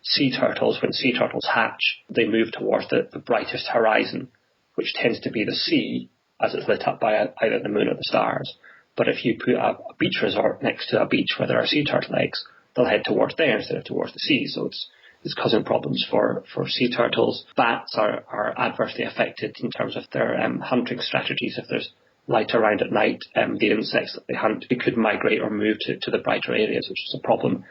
sea turtles. When sea turtles hatch, they move towards the brightest horizon, which tends to be the sea as it's lit up by either the moon or the stars. But if you put a beach resort next to a beach where there are sea turtle eggs, they'll head towards there instead of towards the sea. So it's causing problems for sea turtles. Bats are adversely affected in terms of their hunting strategies. If there's light around at night, the insects that they hunt, it could migrate or move to the brighter areas, which is a problem.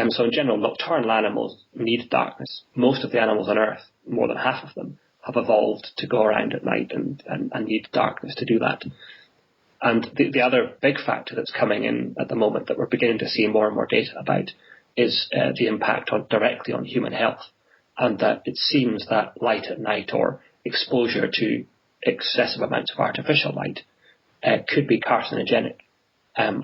So in general, nocturnal animals need darkness. Most of the animals on Earth, more than half of them, have evolved to go around at night and need darkness to do that. And the other big factor that's coming in at the moment that we're beginning to see more and more data about is the impact directly on human health. And that it seems that light at night or exposure to excessive amounts of artificial light could be carcinogenic and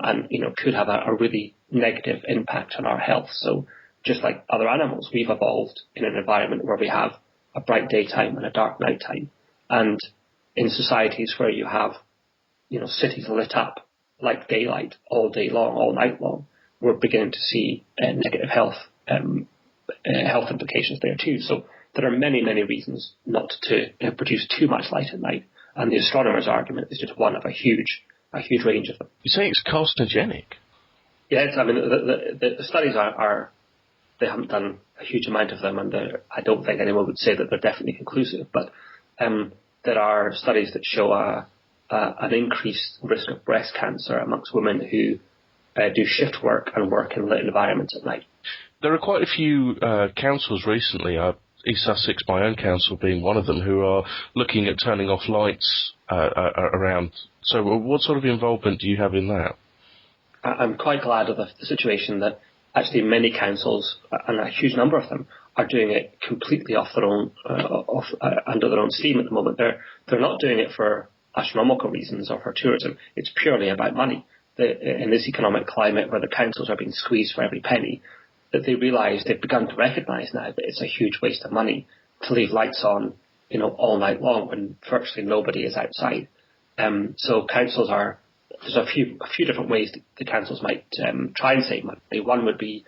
could have a really negative impact on our health. So just like other animals, we've evolved in an environment where we have a bright daytime and a dark nighttime. And in societies where you have, cities lit up like daylight all day long, all night long, we're beginning to see negative health implications there too. So there are many, many reasons not to produce too much light at night. And the astronomer's argument is just one of a huge range of them. You say it's carcinogenic? Yes, I mean, the studies are they haven't done a huge amount of them, and I don't think anyone would say that they're definitely conclusive, but there are studies that show an increased risk of breast cancer amongst women who do shift work and work in lit environments at night. There are quite a few councils recently, East Sussex, my own council being one of them, who are looking at turning off lights around So what sort of involvement do you have in that? I'm quite glad of the situation that actually many councils, and a huge number of them, are doing it completely off their own, under their own steam at the moment. They're not doing it for astronomical reasons or for tourism. It's purely about money. In this economic climate where the councils are being squeezed for every penny, that they've begun to recognise now that it's a huge waste of money to leave lights on, all night long when virtually nobody is outside. So councils there's a few different ways that the councils might try and save money. One would be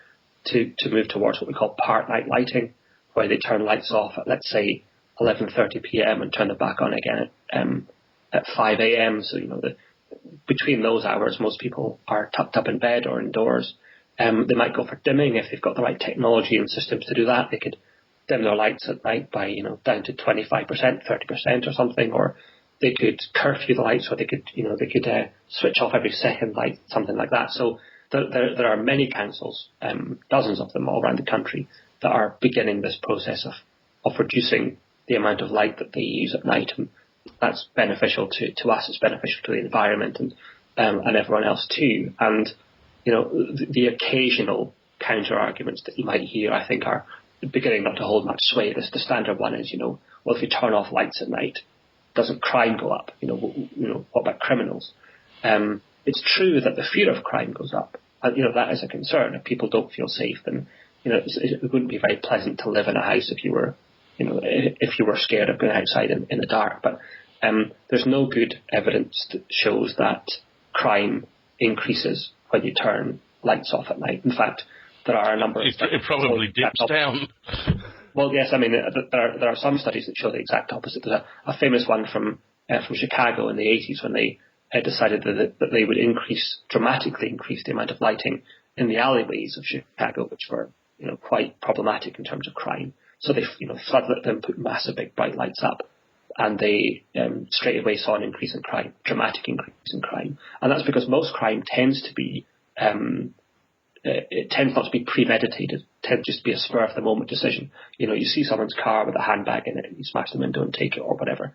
to move towards what we call part night lighting, where they turn lights off at, let's say, 11:30 p.m. and turn them back on again at 5 a.m. So between those hours, most people are tucked up in bed or indoors. They might go for dimming if they've got the right technology and systems to do that. They could dim their lights at night by down to 25%, 30% or something, or they could curfew the lights, or they could switch off every second light, something like that. So there are many councils, dozens of them all around the country, that are beginning this process of reducing the amount of light that they use at night, and that's beneficial to us. It's beneficial to the environment and everyone else too. And the occasional counter arguments that you might hear, I think, are beginning not to hold much sway. The standard one is, well, if you turn off lights at night, doesn't crime go up? What about criminals? It's true that the fear of crime goes up. And, that is a concern. If people don't feel safe, then, it wouldn't be very pleasant to live in a house if you were, if you were scared of going outside in the dark. But there's no good evidence that shows that crime increases when you turn lights off at night. In fact, there are a number of... It probably dips down. Well, yes, I mean, there are some studies that show the exact opposite. There's a famous one from Chicago in the 80s when they decided that they would dramatically increase the amount of lighting in the alleyways of Chicago, which were quite problematic in terms of crime. So they floodlit them, put massive big bright lights up, and they straight away saw an increase in crime, dramatic increase in crime. And that's because most crime tends to be it tends not to be premeditated. It tends just to be a spur of the moment decision. You see someone's car with a handbag in it and you smash the window and take it or whatever.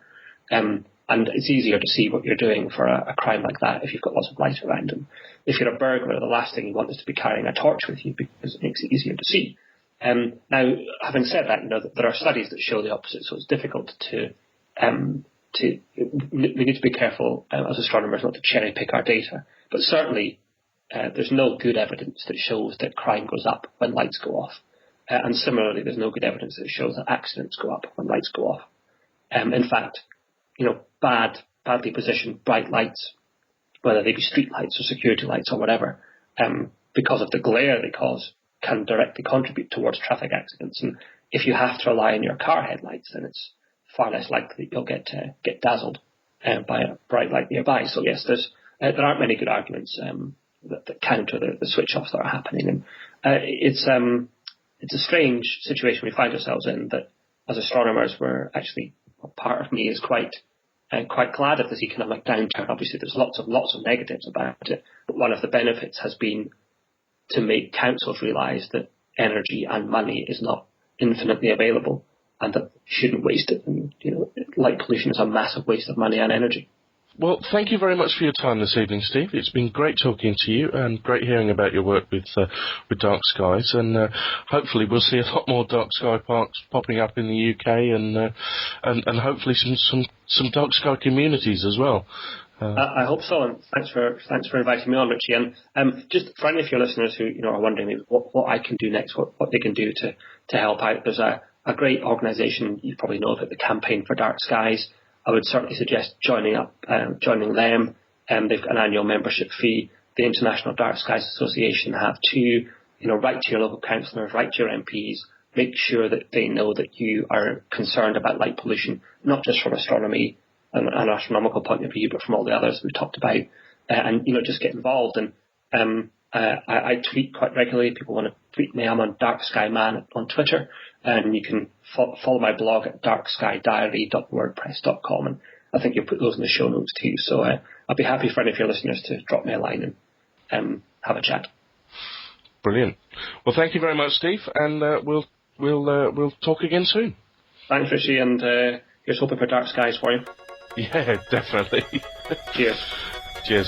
And it's easier to see what you're doing for a crime like that if you've got lots of light around. And if you're a burglar, the last thing you want is to be carrying a torch with you because it makes it easier to see. Now, having said that, there are studies that show the opposite, so it's difficult we need to be careful as astronomers not to cherry pick our data. But certainly, there's no good evidence that shows that crime goes up when lights go off. And similarly, there's no good evidence that shows that accidents go up when lights go off. In fact, badly positioned bright lights, whether they be street lights or security lights or whatever, because of the glare they cause, can directly contribute towards traffic accidents. And if you have to rely on your car headlights, then it's far less likely that you'll get dazzled by a bright light nearby. So yes, there aren't many good arguments that counter the switch-offs that are happening. And it's a strange situation we find ourselves in, that as astronomers, we're actually, part of me is quite glad of this economic downturn. Obviously, there's lots of negatives about it, but one of the benefits has been to make councils realise that energy and money is not infinitely available, and that you shouldn't waste it. And light pollution is a massive waste of money and energy. Well, thank you very much for your time this evening, Steve. It's been great talking to you and great hearing about your work with dark skies. And hopefully we'll see a lot more dark sky parks popping up in the UK and hopefully some dark sky communities as well. I hope so, and thanks for inviting me on, Richie. And just for any of your listeners who are wondering what I can do next, what they can do to help out, there's a great organisation you probably know of it, the Campaign for Dark Skies. I would certainly suggest joining them. They've got an annual membership fee. The International Dark Skies Association have too. Write to your local councillors, write to your MPs. Make sure that they know that you are concerned about light pollution, not just from astronomy and an astronomical point of view, but from all the others we've talked about. And just get involved. And I tweet quite regularly. People want to tweet me. I'm on Dark Sky Man on Twitter. And you can follow my blog at darkskydiary.wordpress.com. And I think you'll put those in the show notes too. So I'll be happy for any of your listeners to drop me a line and have a chat. Brilliant. Well, thank you very much, Steve. And we'll talk again soon. Thanks, Richie. And here's hoping for dark skies for you. Yeah, definitely. Cheers. Cheers.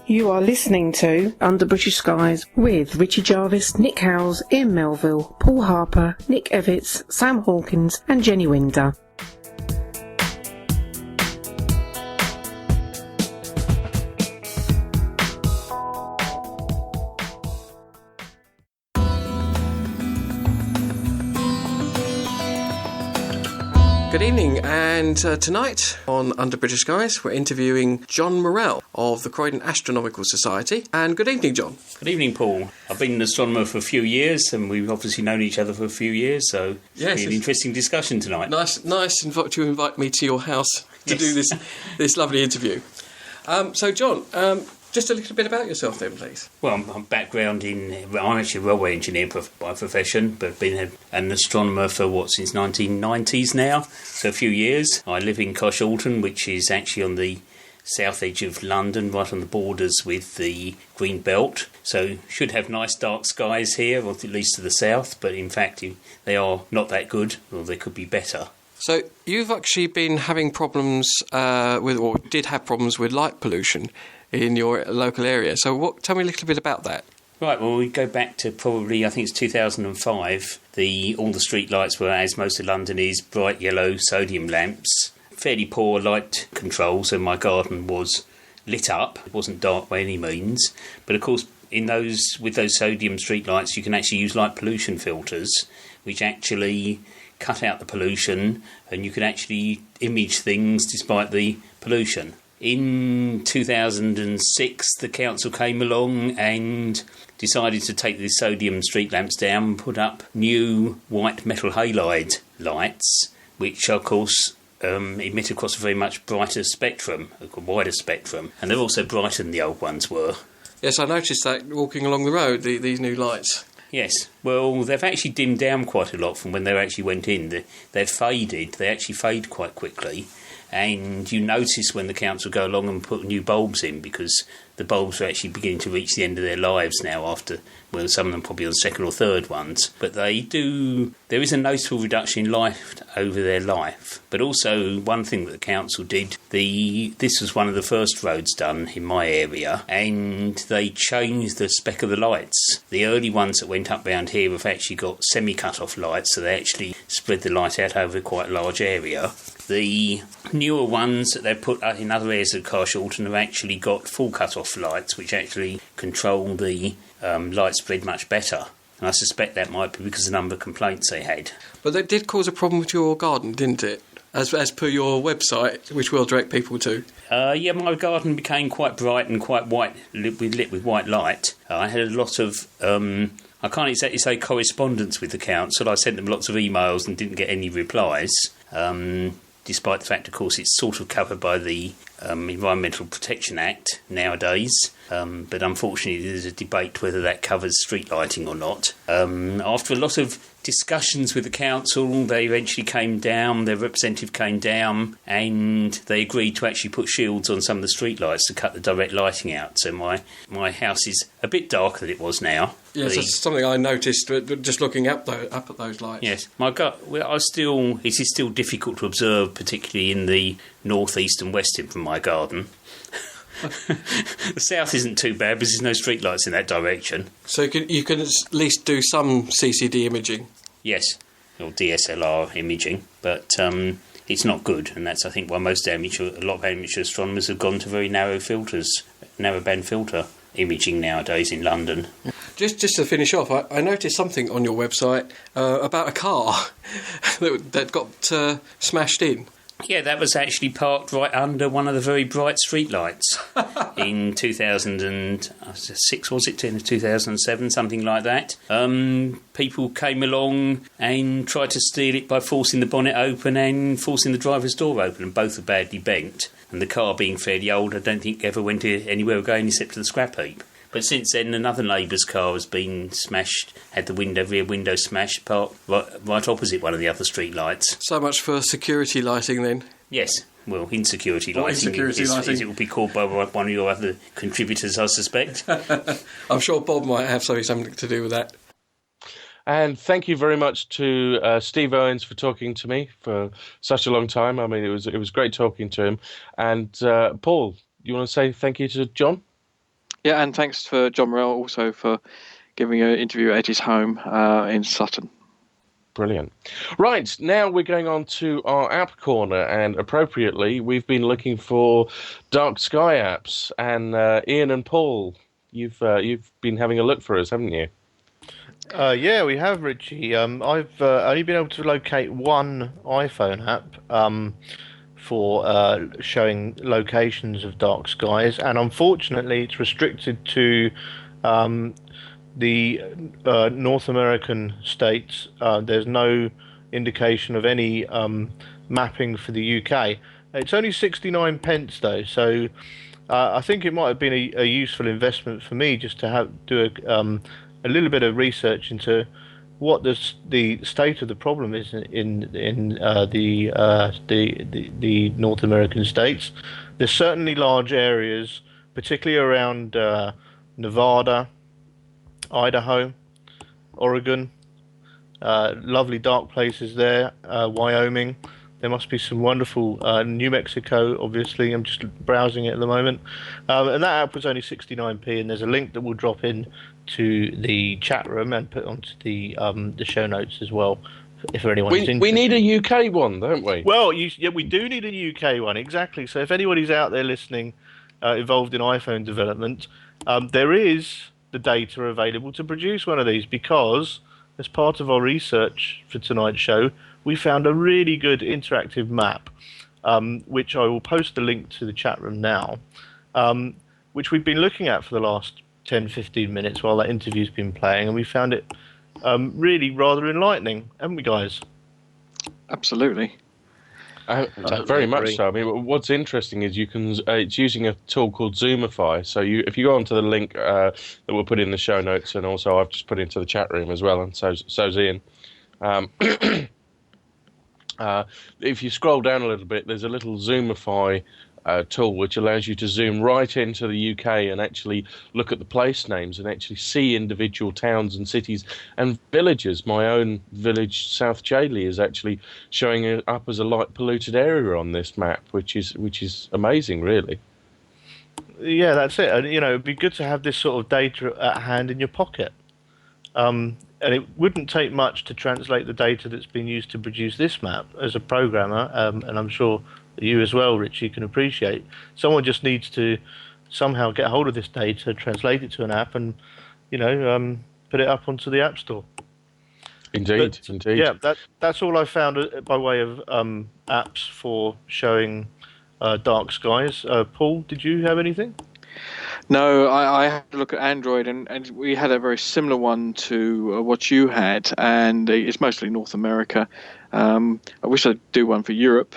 You are listening to Under British Skies with Richie Jarvis, Nick Howes, Ian Melville, Paul Harper, Nick Evitts, Sam Hawkins and Jenny Winder. Good evening, and tonight on Under British Skies we're interviewing John Morell of the Croydon Astronomical Society. And good evening, John. Good evening, Paul. I've been an astronomer for a few years, and we've obviously known each other for a few years, so it's an interesting discussion tonight. Nice to invite me to your house to do this lovely interview. So, John, just a little bit about yourself then, please. Well, I'm actually a railway engineer by profession, but I've been an astronomer for, since 1990s now, so a few years. I live in Coshaldton, which is actually on the south edge of London, right on the borders with the Green Belt, so should have nice dark skies here, or at least to the south, but in fact they are not that good, or they could be better. So you've actually been having problems did have problems with light pollution in your local area. So tell me a little bit about that. Right, well, we go back to probably, I think it's 2005. All the street lights were, as most of London is, bright yellow sodium lamps. Fairly poor light control, so my garden was lit up. It wasn't dark by any means. But of course, with those sodium street lights, you can actually use light pollution filters, which actually cut out the pollution, and you can actually image things despite the pollution. In 2006, the council came along and decided to take the sodium street lamps down and put up new white metal halide lights, which, of course, emit across a very much brighter spectrum, a wider spectrum, and they're also brighter than the old ones were. Yes, I noticed that walking along the road, these new lights. Yes, well, they've actually dimmed down quite a lot from when they actually went in. They've faded. They actually fade quite quickly. And you notice when the council go along and put new bulbs in, because the bulbs are actually beginning to reach the end of their lives now after, well, some of them probably on the second or third ones. But there is a noticeable reduction in light over their life. But also, one thing that the council did, this was one of the first roads done in my area, and they changed the spec of the lights. The early ones that went up round here have actually got semi-cut-off lights, so they actually spread the light out over quite a large area. The newer ones that they've put in other areas of Carshalton have actually got full cut-off lights, which actually control the light spread much better. And I suspect that might be because of the number of complaints they had. But that did cause a problem with your garden, didn't it? As per your website, which we'll direct people to. Yeah, my garden became quite bright and quite white, lit with white light. I had a lot of... I can't exactly say correspondence with the council. I sent them lots of emails and didn't get any replies. Despite the fact, of course, it's sort of covered by the Environmental Protection Act nowadays. But unfortunately, there's a debate whether that covers street lighting or not. After a lot of discussions with the council, they eventually came down, their representative came down, and they agreed to actually put shields on some of the street lights to cut the direct lighting out. So my house is a bit darker than it was now. Yes, that's something I noticed just looking up at those lights. Yes, it is still difficult to observe, particularly in the northeast and west from my garden. The south isn't too bad because there's no street lights in that direction. So you can at least do some CCD imaging? Yes, or DSLR imaging, but it's not good, and that's, I think, why a lot of amateur astronomers have gone to very narrow band filter imaging nowadays in London. Just to finish off, I noticed something on your website about a car that got smashed in. Yeah, that was actually parked right under one of the very bright street lights in 2006, was it? 2007, something like that. People came along and tried to steal it by forcing the bonnet open and forcing the driver's door open, and both were badly bent. And the car being fairly old, I don't think ever went anywhere again except to the scrap heap. But since then, another neighbour's car has been smashed, had the rear window smashed, parked right opposite one of the other street lights. So much for security lighting then. Yes, insecurity Or lighting, insecurity as lighting. it will be called by one of your other contributors, I suspect. I'm sure Bob might have something to do with that. And thank you very much to Steve Owens for talking to me for such a long time. I mean, it was great talking to him. And Paul, you want to say thank you to John? Yeah, and thanks for John Morell also for giving an interview at his home in Sutton. Brilliant. Right, now we're going on to our app corner, and appropriately, we've been looking for dark sky apps. And Ian and Paul, you've been having a look for us, haven't you? Yeah, we have, Richie. I've only been able to locate one iPhone app for showing locations of dark skies, and unfortunately, it's restricted to the North American states. There's no indication of any mapping for the UK. It's only 69 pence though, so I think it might have been a useful investment for me just to do a little bit of research into what the state of the problem is in the North American states. There's certainly large areas, particularly around Nevada, Idaho, Oregon, lovely dark places there, Wyoming. There must be some wonderful New Mexico, obviously. I'm just browsing it at the moment. And that app was only 69p, and there's a link that will drop in to the chat room and put onto the show notes as well, if anyone's interested. We need a UK one, don't we? Well, yeah, we do need a UK one, exactly. So if anybody's out there listening, involved in iPhone development, there is the data available to produce one of these, because as part of our research for tonight's show, we found a really good interactive map, which I will post the link to the chat room now, which we've been looking at for the last 10-15 minutes while that interview's been playing, and we found it really rather enlightening, haven't we, guys? Absolutely. Very much so. I mean, what's interesting is you can. It's using a tool called Zoomify. So if you go onto the link that we'll put in the show notes, and also I've just put into the chat room as well, and so's Ian. If you scroll down a little bit, there's a little Zoomify tool which allows you to zoom right into the UK and actually look at the place names and actually see individual towns and cities and villages. My own village, South Chailey, is actually showing it up as a light polluted area on this map, which is amazing, really. Yeah, that's it. And it'd be good to have this sort of data at hand in your pocket. And it wouldn't take much to translate the data that's been used to produce this map as a programmer, and I'm sure you as well, Richie, can appreciate. Someone just needs to somehow get hold of this data, translate it to an app, and put it up onto the App Store. Indeed. Yeah, that's all I found by way of apps for showing dark skies. Paul, did you have anything? No, I had to look at Android, and we had a very similar one to what you had, and it's mostly North America. I wish I'd do one for Europe.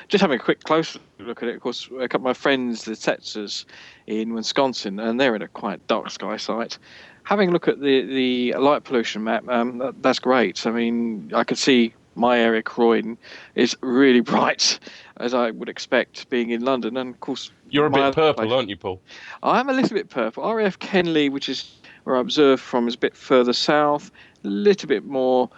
Just having a quick close look at it, of course, a couple of my friends, the Tetzers in Wisconsin, and they're in a quite dark sky site. Having a look at the light pollution map, that's great. I mean, I could see my area, Croydon, is really bright, as I would expect being in London. And of course, you're a bit purple, aren't you, Paul? I'm a little bit purple. RAF Kenley, which is where I observed from, is a bit further south, a little bit more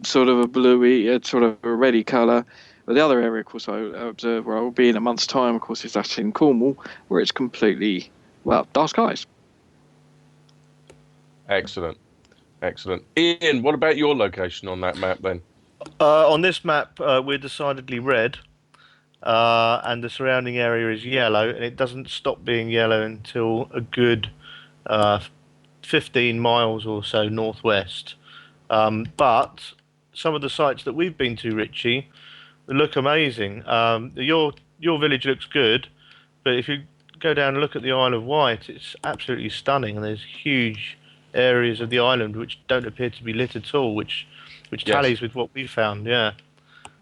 sort of a bluey, sort of a reddy colour. But the other area, of course, I observe where I will be in a month's time, of course, is that in Cornwall, where it's completely, dark skies. Excellent. Ian, what about your location on that map then? On this map, we're decidedly red, and the surrounding area is yellow, and it doesn't stop being yellow until a good 15 miles or so northwest. But some of the sites that we've been to, Richie, look amazing. Your village looks good, but if you go down and look at the Isle of Wight, it's absolutely stunning, and there's huge areas of the island which don't appear to be lit at all, which tallies with what we found. Yeah,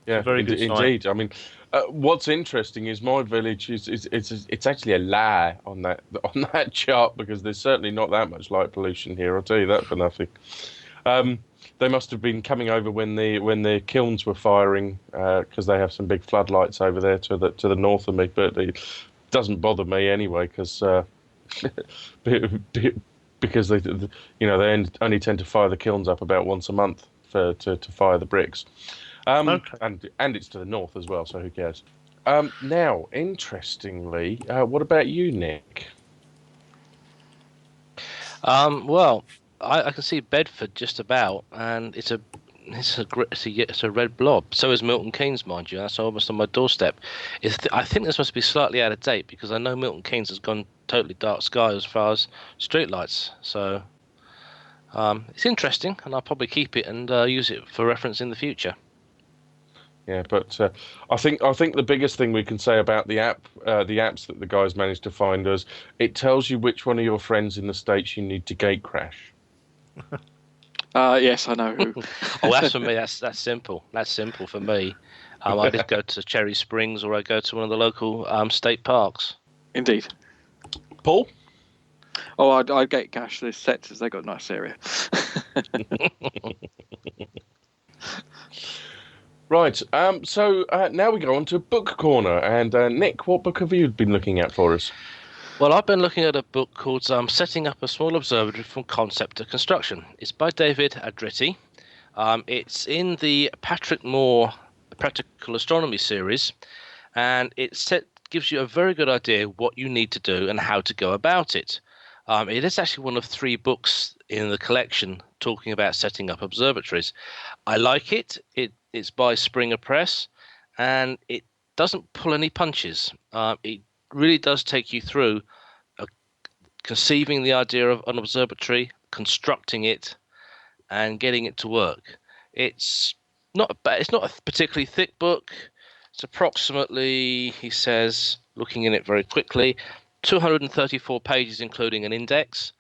very good sign. Indeed. I mean, what's interesting is my village it's actually a lie on that chart, because there's certainly not that much light pollution here. I'll tell you that for nothing. they must have been coming over when the kilns were firing, because they have some big floodlights over there to the north of me. But it doesn't bother me anyway, because because they only tend to fire the kilns up about once a month to fire the bricks. Okay. And it's to the north as well, so who cares? Now, interestingly, what about you, Nick? Well, I can see Bedford just about, and it's a red blob. So is Milton Keynes, mind you. That's almost on my doorstep. I think this must be slightly out of date, because I know Milton Keynes has gone totally dark sky as far as streetlights. So it's interesting, and I'll probably keep it and use it for reference in the future. Yeah, but I think the biggest thing we can say about the apps that the guys managed to find is it tells you which one of your friends in the States you need to gate crash. Yes, I know who. Oh, that's for me. That's simple. That's simple for me. I just go to Cherry Springs, or I go to one of the local state parks. Indeed. Paul? Oh, I'd gate cash the sets, as they got a nice area. Right, so now we go on to Book Corner. And Nick, what book have you been looking at for us? Well, I've been looking at a book called Setting Up a Small Observatory from Concept to Construction. It's by David Adriti. It's in the Patrick Moore Practical Astronomy series, and it gives you a very good idea what you need to do and how to go about it. It is actually one of 3 books in the collection talking about setting up observatories. I like it. It's by Springer Press, and it doesn't pull any punches. It really does take you through conceiving the idea of an observatory, constructing it, and getting it to work. It's not a particularly thick book. It's approximately, he says, looking in it very quickly, 234 pages, including an index.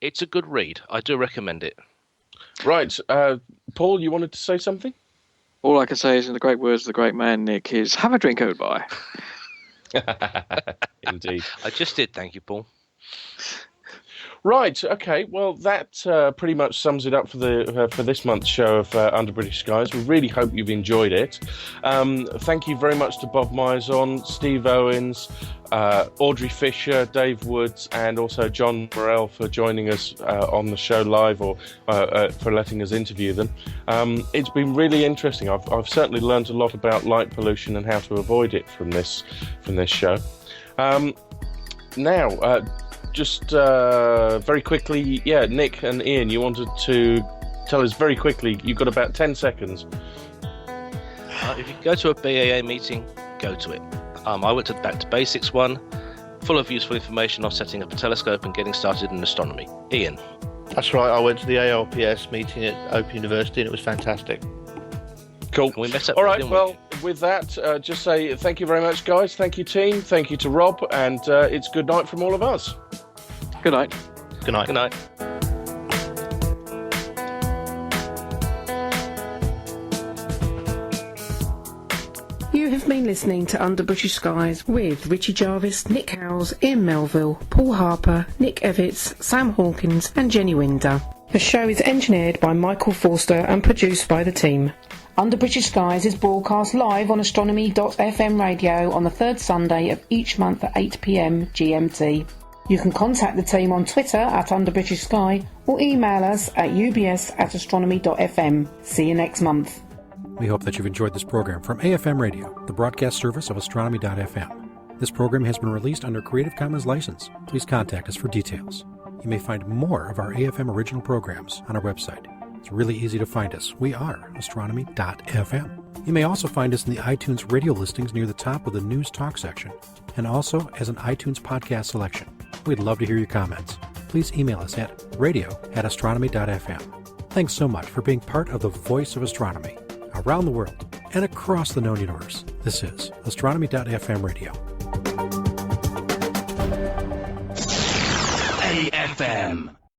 It's a good read. I do recommend it. Right. Paul, you wanted to say something? All I can say is, in the great words of the great man, Nick, is have a drink, old boy. Indeed. I just did, thank you, Paul. Right, okay, well, that pretty much sums it up for this month's show of Under British Skies. We really hope you've enjoyed it. Thank you very much to Bob Mizon, Steve Owens, Audrey Fisher, Dave Woods, and also John Morell for joining us on the show live, or for letting us interview them. It's been really interesting. I've certainly learned a lot about light pollution and how to avoid it from this show. Now, just very quickly, Nick and Ian, you wanted to tell us very quickly. You've got about 10 seconds. If you go to a BAA meeting, go to it. I went to the Back to Basics one, full of useful information on setting up a telescope and getting started in astronomy. Ian? That's right, I went to the ALPS meeting at Open University and it was fantastic. Cool. We met up. All right, well, with that, just say thank you very much, guys. Thank you, team. Thank you to Rob. And it's good night from all of us. Good night. Good night. Good night. You have been listening to Under British Skies with Richie Jarvis, Nick Howes, Ian Melville, Paul Harper, Nick Evitts, Sam Hawkins and Jenny Winder. The show is engineered by Michael Forster and produced by the team. Under British Skies is broadcast live on astronomy.fm radio on the third Sunday of each month at 8 p.m. GMT. You can contact the team on Twitter at Under British Sky or email us at ubs@astronomy.fm. See you next month. We hope that you've enjoyed this program from AFM Radio, the broadcast service of astronomy.fm. This program has been released under Creative Commons license. Please contact us for details. You may find more of our AFM original programs on our website. It's really easy to find us. We are astronomy.fm. You may also find us in the iTunes radio listings near the top of the News Talk section, and also as an iTunes podcast selection. We'd love to hear your comments. Please email us at radio@astronomy.fm. Thanks so much for being part of the voice of astronomy around the world and across the known universe. This is astronomy.fm radio. AFM.